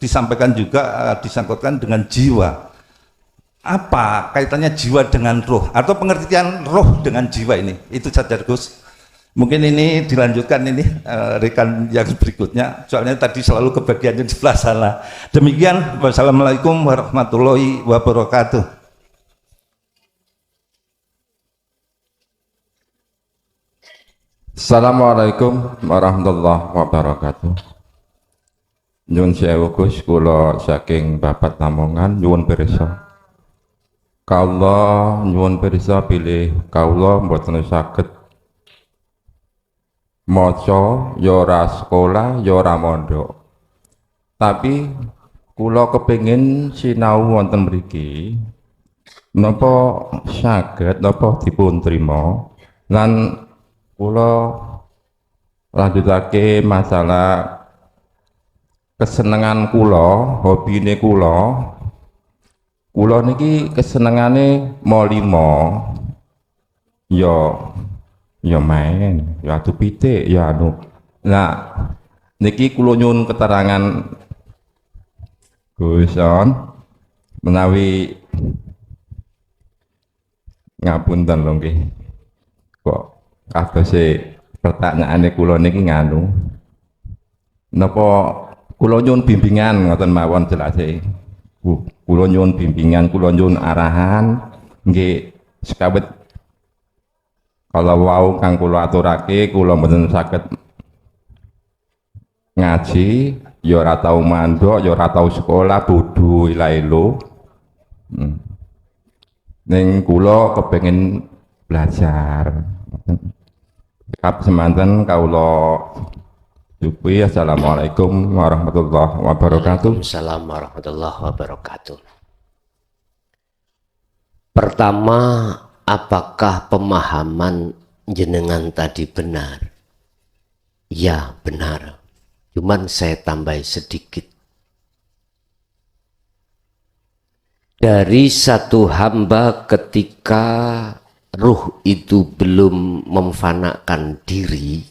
disampaikan juga, disangkutkan dengan jiwa. Apa kaitannya jiwa dengan roh atau pengertian roh dengan jiwa ini? Itu saja Gus. Mungkin ini dilanjutkan ini rekan yang berikutnya, soalnya tadi selalu kebagiannya di sebelah sana. Demikian, wassalamualaikum warahmatullahi wabarakatuh. Assalamualaikum warahmatullahi wabarakatuh. Nyuwun sewu Gus, kula saking Babat Lamongan nyuwun pirsa. Kawula nyuwun pirsa bilih kawula mboten saged maca ya ora sekolah ya ora mondok. Tapi kula kepengin sinau wonten mriki napa saged napa dipun trima lan kula lanjutake masalah kesenengan kula, hobine kula. Kula niki kesenengane molimo. Ya main, ya adu pitik, ya anu. Nah, niki kula nyuwun keterangan Guson menawi ngapunten lho nggih. Kok kadose pertanyaane kula niki nganu, napa kula nyuwun bimbingan ngoten mawon jelase. Kula nyuwun bimbingan, kula nyuwun arahan nggih sekawit Kalau wau kang kula aturake kula mboten saged ngaji, ya ora tau mandok, ya ora tau sekolah, bodho ilailo. Ning kula kepengin belajar. Kap semanten kawula yupi. Assalamualaikum warahmatullahi wabarakatuh. Waalaikumsalam warahmatullahi wabarakatuh. Pertama, apakah pemahaman jenengan tadi benar? Ya, benar. Cuman saya tambah sedikit. Dari satu hamba ketika ruh itu belum memfanakan diri,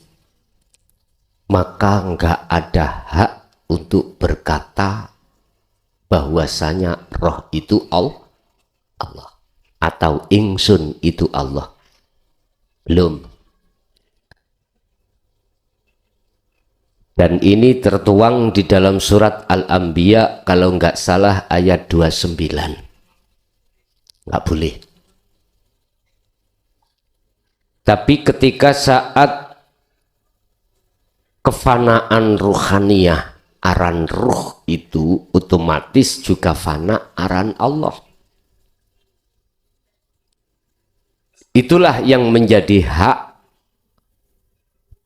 maka enggak ada hak untuk berkata bahwasanya roh itu Allah atau ingsun itu Allah. Belum. Dan ini tertuang di dalam surat Al-Anbiya kalau enggak salah ayat 29. Enggak boleh. Tapi ketika saat kefanaan ruhaniyah, aran ruh itu otomatis juga fana aran Allah. Itulah yang menjadi hak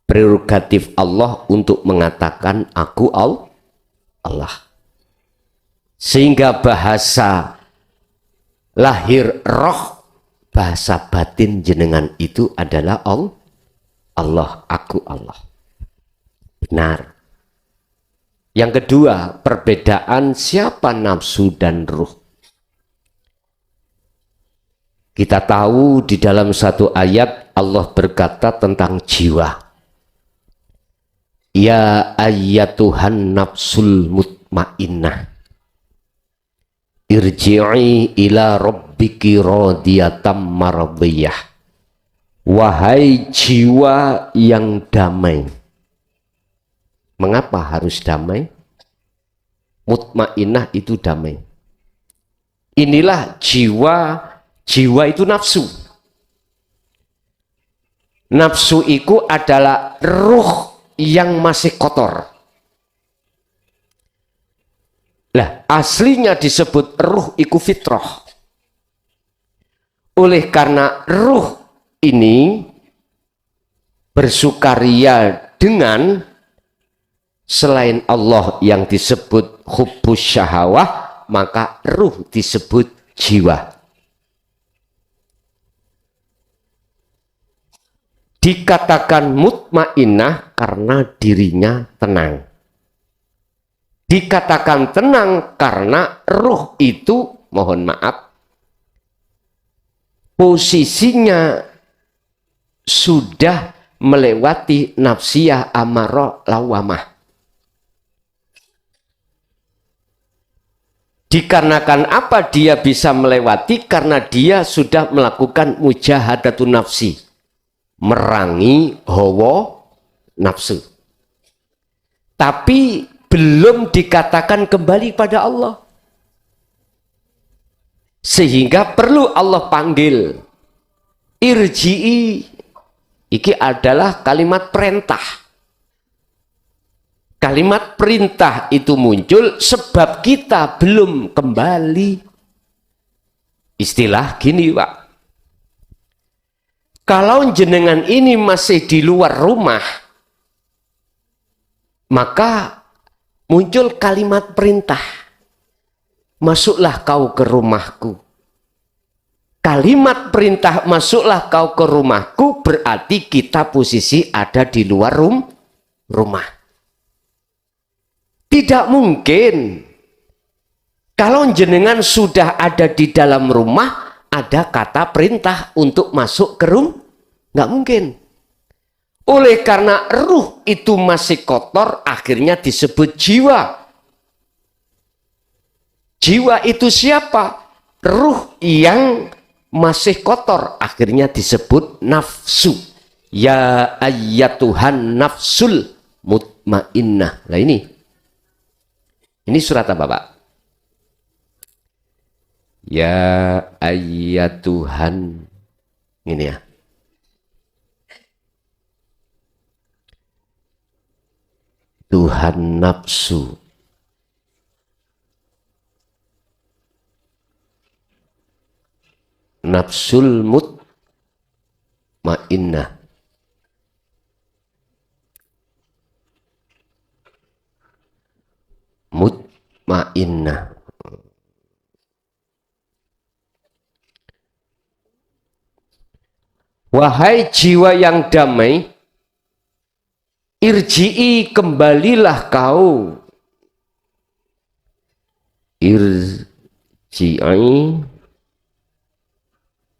prerogatif Allah untuk mengatakan aku Allah. Sehingga bahasa lahir roh, bahasa batin jenengan itu adalah Allah, aku Allah. Benar. Yang kedua, perbedaan siapa nafsu dan ruh. Kita tahu di dalam satu ayat Allah berkata tentang jiwa. Ya ayyatuhan nafsul mutmainnah, irji'i ila rabbiki radiyatan mardiyah. Wahai jiwa yang damai. Mengapa harus damai? Mutmainnah itu damai. Inilah jiwa itu nafsu. Nafsu itu adalah ruh yang masih kotor. Lah, aslinya disebut ruh iku fitrah. Oleh karena ruh ini bersukaria dengan selain Allah yang disebut hubbus syahawah, maka ruh disebut jiwa. Dikatakan mutmainnah karena dirinya tenang. Dikatakan tenang karena ruh itu, mohon maaf, posisinya sudah melewati nafsiyah amarah lawamah. Dikarenakan apa dia bisa melewati? Karena dia sudah melakukan mujahadatun nafsi, merangi hawa nafsu. Tapi belum dikatakan kembali pada Allah. Sehingga perlu Allah panggil. Irji'i. Iki adalah kalimat perintah. Kalimat perintah itu muncul sebab kita belum kembali. Istilah gini, Pak. Kalau jenengan ini masih di luar rumah, maka muncul kalimat perintah. Masuklah kau ke rumahku. Kalimat perintah masuklah kau ke rumahku berarti kita posisi ada di luar rumah. Tidak mungkin. Kalau jenengan sudah ada di dalam rumah, ada kata perintah untuk masuk ke rumah. Nggak mungkin. Oleh karena ruh itu masih kotor, akhirnya disebut jiwa. Jiwa itu siapa? Ruh yang masih kotor, akhirnya disebut nafsu. Ya ayyatuhan nafsul mutmainnah. Nah ini surat apa, Pak? Ya ayyatuhan, ini ya. Tuhan nafsu. Nafsul mutmainnah. Mutmainnah. Wahai jiwa yang damai, irji'i, kembalilah kau. Irji'i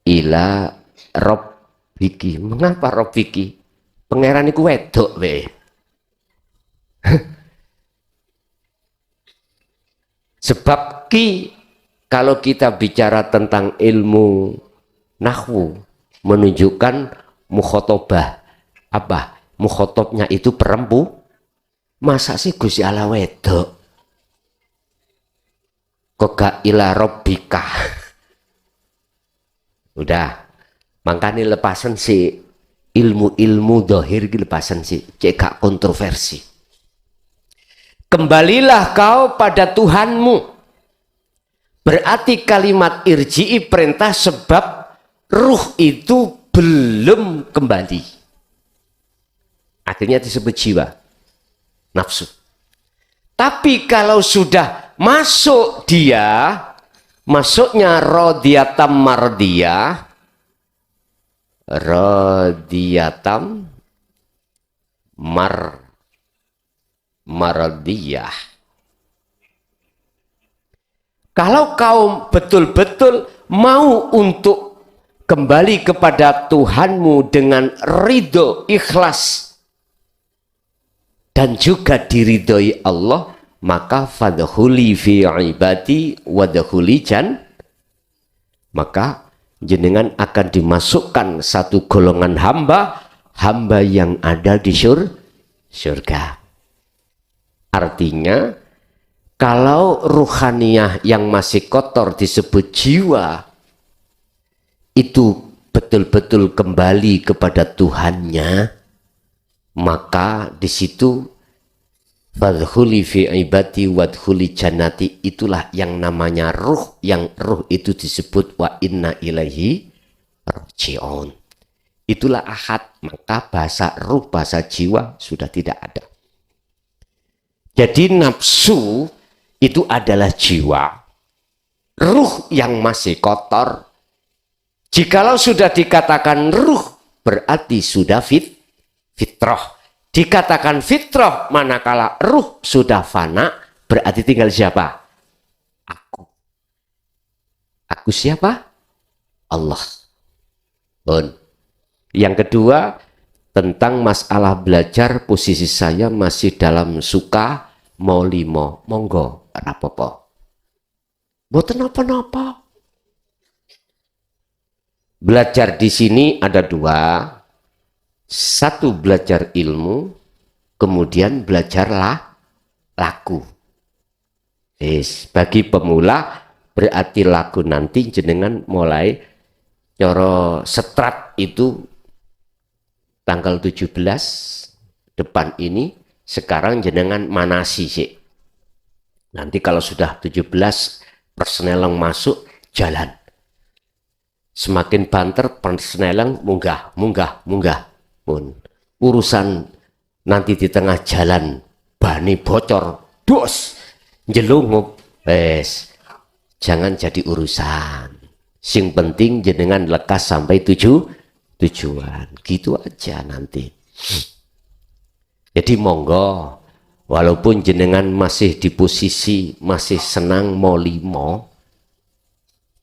ila rabbiki. Mengapa rabbiki? Pangeran iku wedok we. Sebab kalau kita bicara tentang ilmu nahwu menunjukkan mukhotobah. Apa? Mukhotobnya itu perempuan. Masa sih Gusti Allah wedok? Kok gak ila rabbika? Udah, makanya lepasan si ilmu-ilmu dohir lepasan si, cek gak kontroversi. Kembalilah kau pada Tuhanmu. Berarti kalimat irji'i perintah, sebab ruh itu belum kembali. Akhirnya disebut jiwa, nafsu. Tapi kalau sudah masuk dia, masuknya rodiyatam mardiyah, rodiyatam mardiyah. Kalau kau betul-betul mau untuk kembali kepada Tuhanmu dengan ridho, ikhlas, dan juga diridhoi Allah, maka fadkhuli fi ibadi wadkhuli maka jenengan akan dimasukkan satu golongan hamba yang ada di surga. Artinya kalau ruhaniyah yang masih kotor disebut jiwa, itu betul-betul kembali kepada Tuhannya, maka di situ fadkhuli fi ibadi wadkhuli jannati, itulah yang namanya ruh, yang ruh itu disebut wa inna ilaihi raji'un. Itulah ahad, maka bahasa ruh, bahasa jiwa sudah tidak ada. Jadi nafsu itu adalah jiwa, ruh yang masih kotor. Jikalau sudah dikatakan ruh, berarti sudah fitrah. Dikatakan fitrah manakala ruh sudah fana, berarti tinggal siapa? Aku. Aku siapa? Allah. Bon. Yang kedua, tentang masalah belajar, posisi saya masih dalam suka mau limo, monggo, rapopo. Boten apa-apa. Belajar di sini ada dua. Satu, belajar ilmu, kemudian belajarlah laku. Bagi pemula berarti laku nanti jenengan mulai coro setrat itu tanggal 17 depan ini. Sekarang jenengan manasi sih. Nanti kalau sudah 17 personel yang masuk jalan. Semakin banter personel yang munggah. Pun urusan nanti di tengah jalan bani bocor dos jelungup, jangan jadi urusan. Sing penting jenengan lekas sampai tujuan, gitu aja nanti. Jadi monggo, walaupun jenengan masih di posisi masih senang mau limo,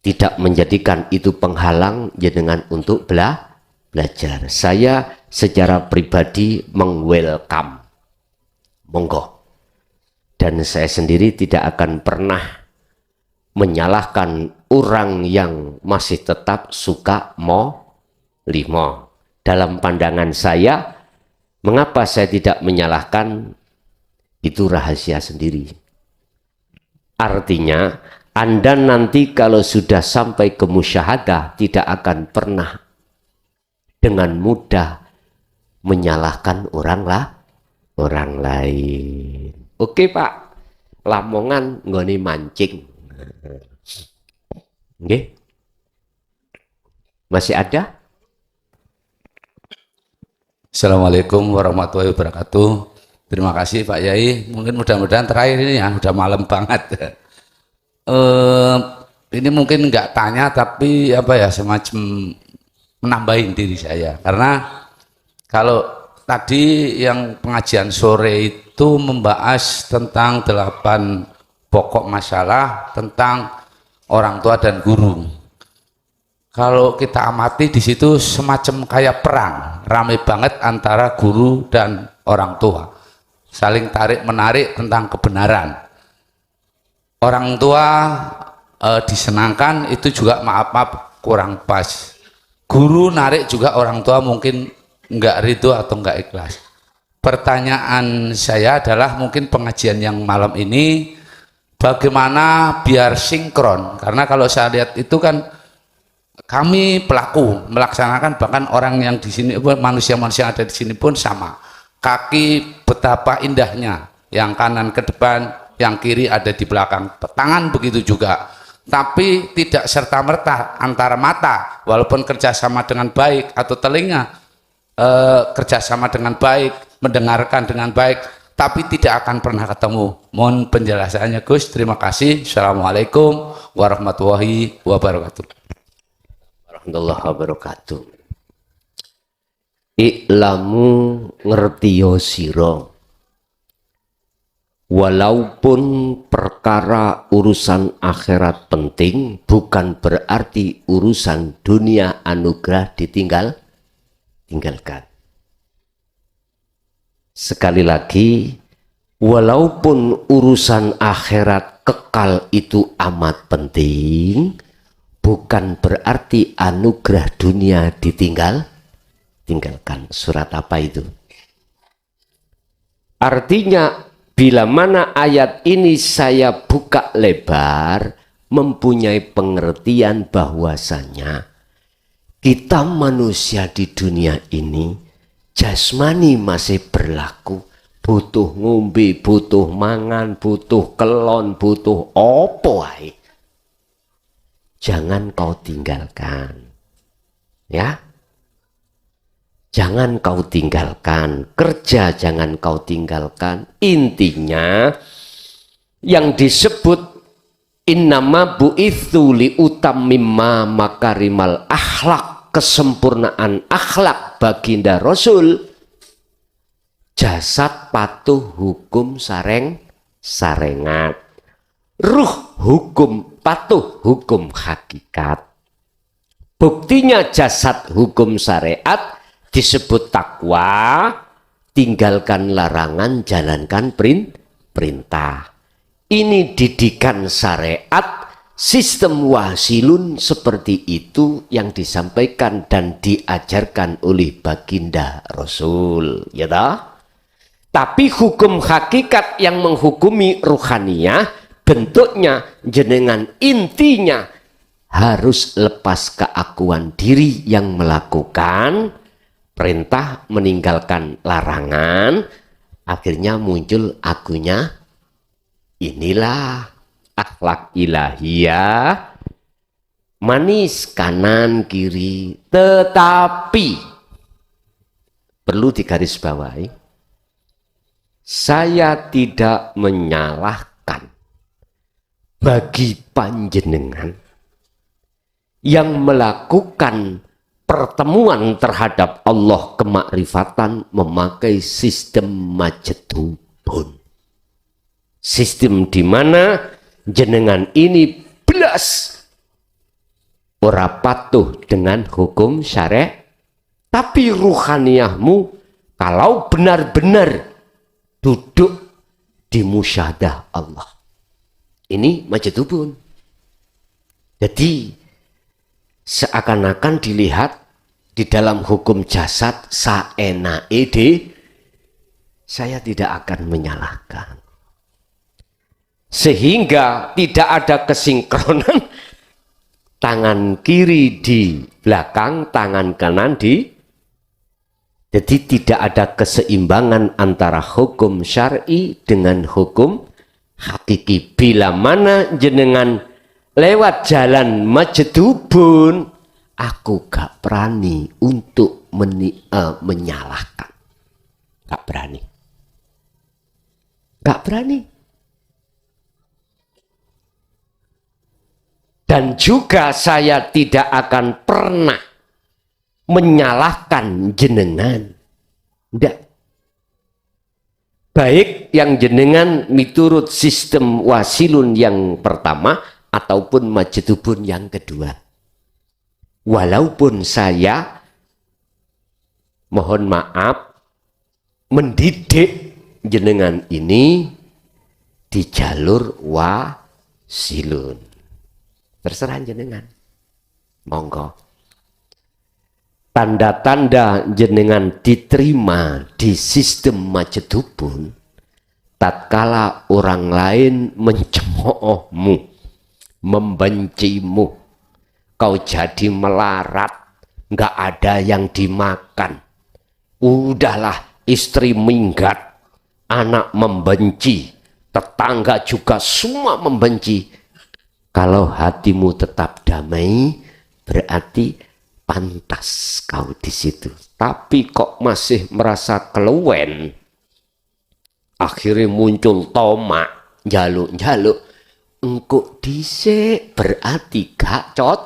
tidak menjadikan itu penghalang jenengan untuk belajar. Saya secara pribadi meng-welcome, monggo. Dan saya sendiri tidak akan pernah menyalahkan orang yang masih tetap suka mau limo. Dalam pandangan saya, mengapa saya tidak menyalahkan, itu rahasia sendiri. Artinya, Anda nanti kalau sudah sampai ke musyahadah tidak akan pernah dengan mudah menyalahkan orang orang lain. Oke Pak, Lamongan nggone mancing. Nggih. Masih ada? Assalamualaikum warahmatullahi wabarakatuh. Terima kasih Pak Yai. Mungkin mudah-mudahan terakhir ini ya, udah malam banget. Ini mungkin nggak tanya tapi apa ya, semacam menambahin diri saya. Karena kalau tadi yang pengajian sore itu membahas tentang 8 pokok masalah tentang orang tua dan guru. Kalau kita amati di situ semacam kayak perang, ramai banget antara guru dan orang tua, saling tarik menarik tentang kebenaran. Orang tua disenangkan itu juga maaf kurang pas. Guru narik juga orang tua mungkin nggak ridho atau nggak ikhlas. Pertanyaan saya adalah mungkin pengajian yang malam ini bagaimana biar sinkron, karena kalau saya lihat itu kan kami pelaku melaksanakan, bahkan orang yang di sini, manusia-manusia yang ada di sini pun sama. Kaki betapa indahnya, yang kanan ke depan, yang kiri ada di belakang. Tangan begitu juga. Tapi tidak serta-merta antara mata, walaupun kerjasama dengan baik, atau telinga kerjasama dengan baik, mendengarkan dengan baik, tapi tidak akan pernah ketemu. Mohon penjelasannya Gus. Terima kasih. Assalamualaikum warahmatullahi wabarakatuh. Warahmatullahi wabarakatuh. Iklamu ngertiyo siro, walaupun perkara urusan akhirat penting, bukan berarti urusan dunia anugerah tinggalkan. Sekali lagi, walaupun urusan akhirat kekal itu amat penting, bukan berarti anugerah dunia tinggalkan. Surat apa itu? Artinya, bila mana ayat ini saya buka lebar, mempunyai pengertian bahwasanya kita manusia di dunia ini, jasmani masih berlaku, butuh ngombe, butuh mangan, butuh kelon, butuh opo wae. Jangan kau tinggalkan, ya. Jangan kau tinggalkan, kerja jangan kau tinggalkan. Intinya yang disebut innama bu'itsu liutammima makarimal akhlak, kesempurnaan akhlak baginda Rasul, jasad patuh hukum sarengat, ruh hukum patuh hukum hakikat. Buktinya jasad hukum syariat disebut takwa, tinggalkan larangan, jalankan perintah. Ini didikan syariat, sistem wasilun seperti itu yang disampaikan dan diajarkan oleh baginda Rasul, ya toh? Tapi hukum hakikat yang menghukumi ruhaniyah, bentuknya jenengan intinya harus lepas keakuan diri yang melakukan perintah, meninggalkan larangan, akhirnya muncul akunya. Inilah akhlak ilahiyah, manis kanan kiri, tetapi perlu digarisbawahi, saya tidak menyalahkan bagi panjenengan yang melakukan pertemuan terhadap Allah kemakrifatan memakai sistem majedubun. Sistem di mana jenengan ini belas ora patuh dengan hukum syariat, tapi ruhaniyahmu kalau benar-benar duduk di musyahadah Allah. Ini majedubun. Jadi seakan-akan dilihat di dalam hukum jasad saenae, saya tidak akan menyalahkan. Sehingga tidak ada kesinkronan, tangan kiri di belakang, tangan kanan di Jadi tidak ada keseimbangan antara hukum syar'i dengan hukum hakiki. Bila mana jenengan lewat jalan majdubun, aku gak berani untuk menyalahkan. Gak berani. Gak berani. Dan juga saya tidak akan pernah menyalahkan jenengan. Tidak. Baik yang jenengan miturut sistem wasilun yang pertama ataupun majdubun yang kedua. Walaupun saya mohon maaf mendidik jenengan ini di jalur wasilun. Terserah jenengan. Monggo. Tanda-tanda jenengan diterima di sistem majdubun tatkala orang lain mencemoohmu, membencimu, kau jadi melarat, nggak ada yang dimakan, udahlah istri minggat, anak membenci, tetangga juga semua membenci. Kalau hatimu tetap damai, berarti pantas kau di situ. Tapi kok masih merasa keluwen, akhirnya muncul tomak, jaluk-jaluk, engkau dhisik berarti gak cot.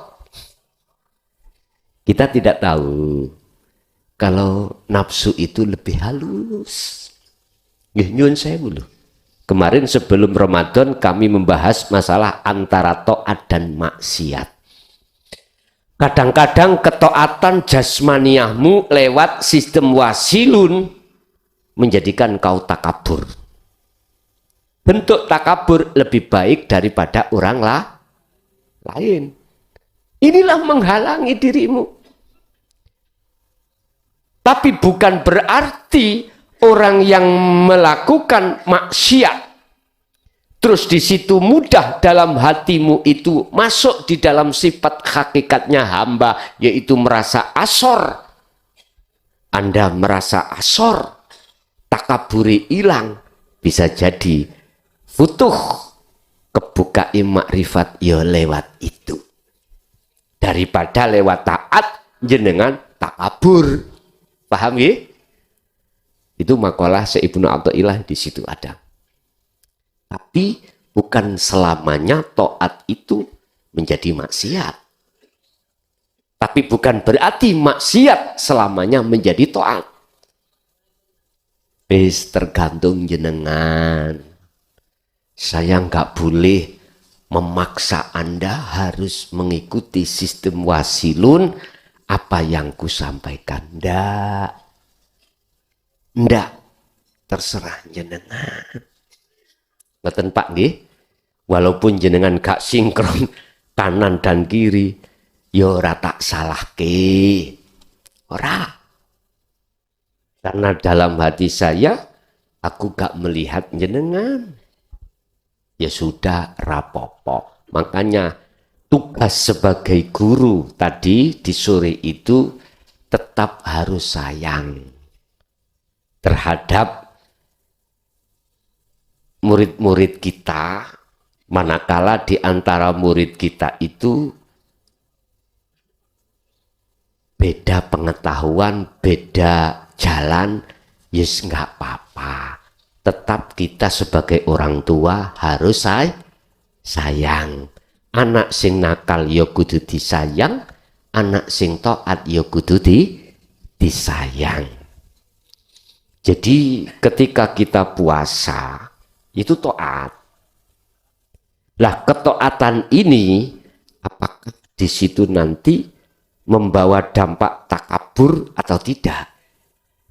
Kita tidak tahu kalau nafsu itu lebih halus. Nyun sewu loh. Kemarin sebelum Ramadan kami membahas masalah antara taat dan maksiat. Kadang-kadang ketaatan jasmaniahmu lewat sistem wasilun menjadikan kau takabur. Bentuk takabur lebih baik daripada orang lain. Inilah menghalangi dirimu. Tapi bukan berarti orang yang melakukan maksiat terus di situ mudah dalam hatimu itu masuk di dalam sifat hakikatnya hamba, yaitu merasa asor. Anda merasa asor, takaburi hilang, bisa jadi futuh kebukai makrifat ya lewat itu. Daripada lewat taat jenengan takabur. Paham ya? Itu makalah Ibnu Athaillah di situ ada. Tapi bukan selamanya taat itu menjadi maksiat. Tapi bukan berarti maksiat selamanya menjadi taat. Bis tergantung jenengan. Saya nggak boleh memaksa Anda harus mengikuti sistem wasilun apa yang kusampaikan. Ndak. Terserah jenengan. Ngeten Pak nggih. Walaupun jenengan gak sinkron kanan dan kiri, ya ora tak salahke. Ora. Karena dalam hati saya aku gak melihat jenengan. Ya sudah rapopo. Makanya tugas sebagai guru tadi di sore itu tetap harus sayang terhadap murid-murid kita, manakala di antara murid kita itu beda pengetahuan, beda jalan, yes nggak apa-apa. Tetap kita sebagai orang tua harus sayang. Anak sing nakal ya kudu disayang, anak sing taat ya kudu disayang. Jadi ketika kita puasa itu taat. Lah ketaatan ini apakah di situ nanti membawa dampak takabur atau tidak?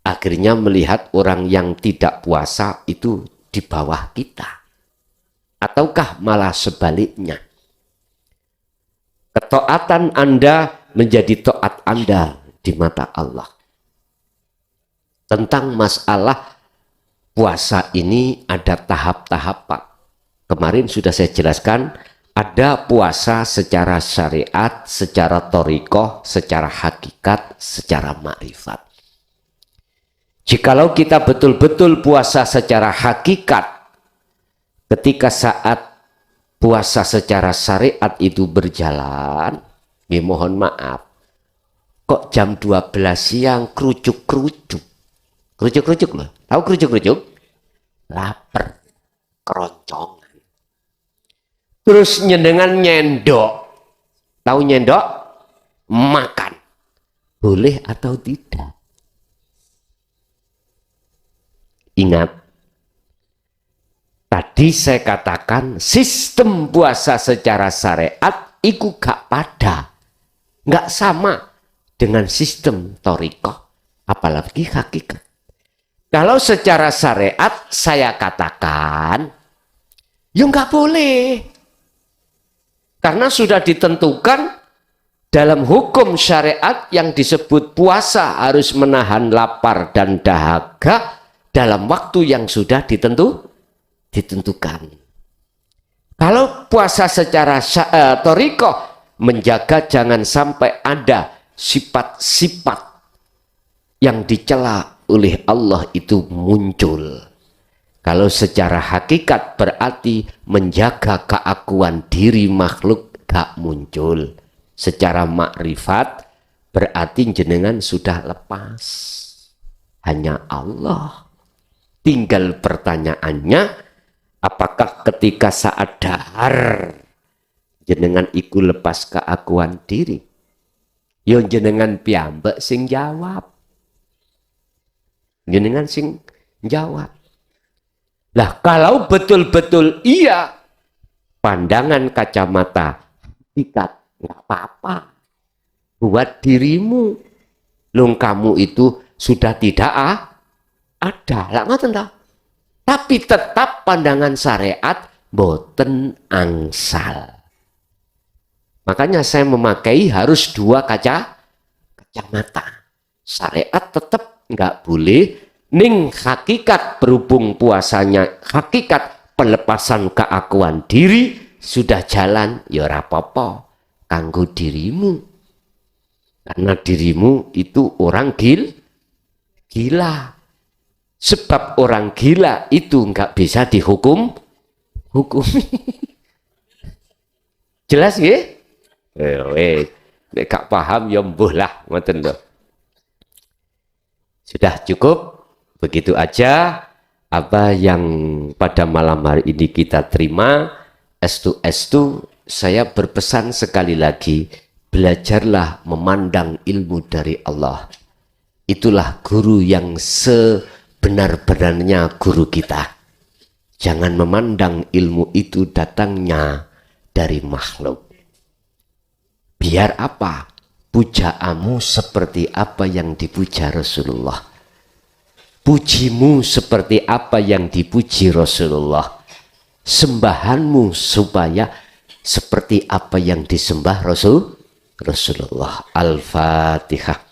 Akhirnya melihat orang yang tidak puasa itu di bawah kita. Ataukah malah sebaliknya? Ketaatan Anda menjadi taat Anda di mata Allah. Tentang masalah puasa ini ada tahap-tahap Pak. Kemarin sudah saya jelaskan, ada puasa secara syariat, secara thariqah, secara hakikat, secara makrifat. Jikalau kita betul-betul puasa secara hakikat, ketika saat puasa secara syariat itu berjalan, ya mohon maaf, kok jam 12 siang kerucuk-kerucuk. Kerucuk-kerucuk loh. Tahu kerucuk-kerucuk? Lapar, keroncongan. Terus nyendengan nyendok. Tahu nyendok? Makan. Boleh atau tidak? Ingat, tadi saya katakan sistem puasa secara syariat itu gak pada, gak sama dengan sistem thariqah, apalagi hakikat. Kalau secara syariat saya katakan, ya gak boleh, karena sudah ditentukan dalam hukum syariat yang disebut puasa harus menahan lapar dan dahaga dalam waktu yang sudah ditentukan. Kalau puasa secara thariqah menjaga jangan sampai ada sifat-sifat yang dicela oleh Allah itu muncul. Kalau secara hakikat berarti menjaga keakuan diri makhluk gak muncul. Secara makrifat berarti jenengan sudah lepas. Hanya Allah. Tinggal pertanyaannya, apakah ketika saat dahar jenengan iku lepas keakuan diri? Yo jenengan piyambak sing jawab. Jenengan sing jawab. Lah kalau betul-betul iya, pandangan kacamata hakikat nggak apa-apa buat dirimu. Lung kamu itu sudah tidak ada lah ngoten ta. Tapi tetap pandangan syariat boten angsal. Makanya saya memakai harus dua kacamata. Syariat tetap nggak boleh, ning hakikat berhubung puasanya hakikat pelepasan keakuan diri sudah jalan ya ora apa-apa kanggo dirimu. Karena dirimu itu orang gila. Sebab orang gila itu nggak bisa dihukum. Jelas ya? Nek gak paham ya mbuh lah, ngoten lho. Sudah cukup, begitu aja apa yang pada malam hari ini kita terima. Estu saya berpesan sekali lagi, belajarlah memandang ilmu dari Allah. Itulah guru yang sebenar-benarnya guru kita. Jangan memandang ilmu itu datangnya dari makhluk. Biar apa? Pujaanmu seperti apa yang dipuja Rasulullah. Pujimu seperti apa yang dipuji Rasulullah. Sembahanmu supaya seperti apa yang disembah Rasulullah. Al-Fatihah.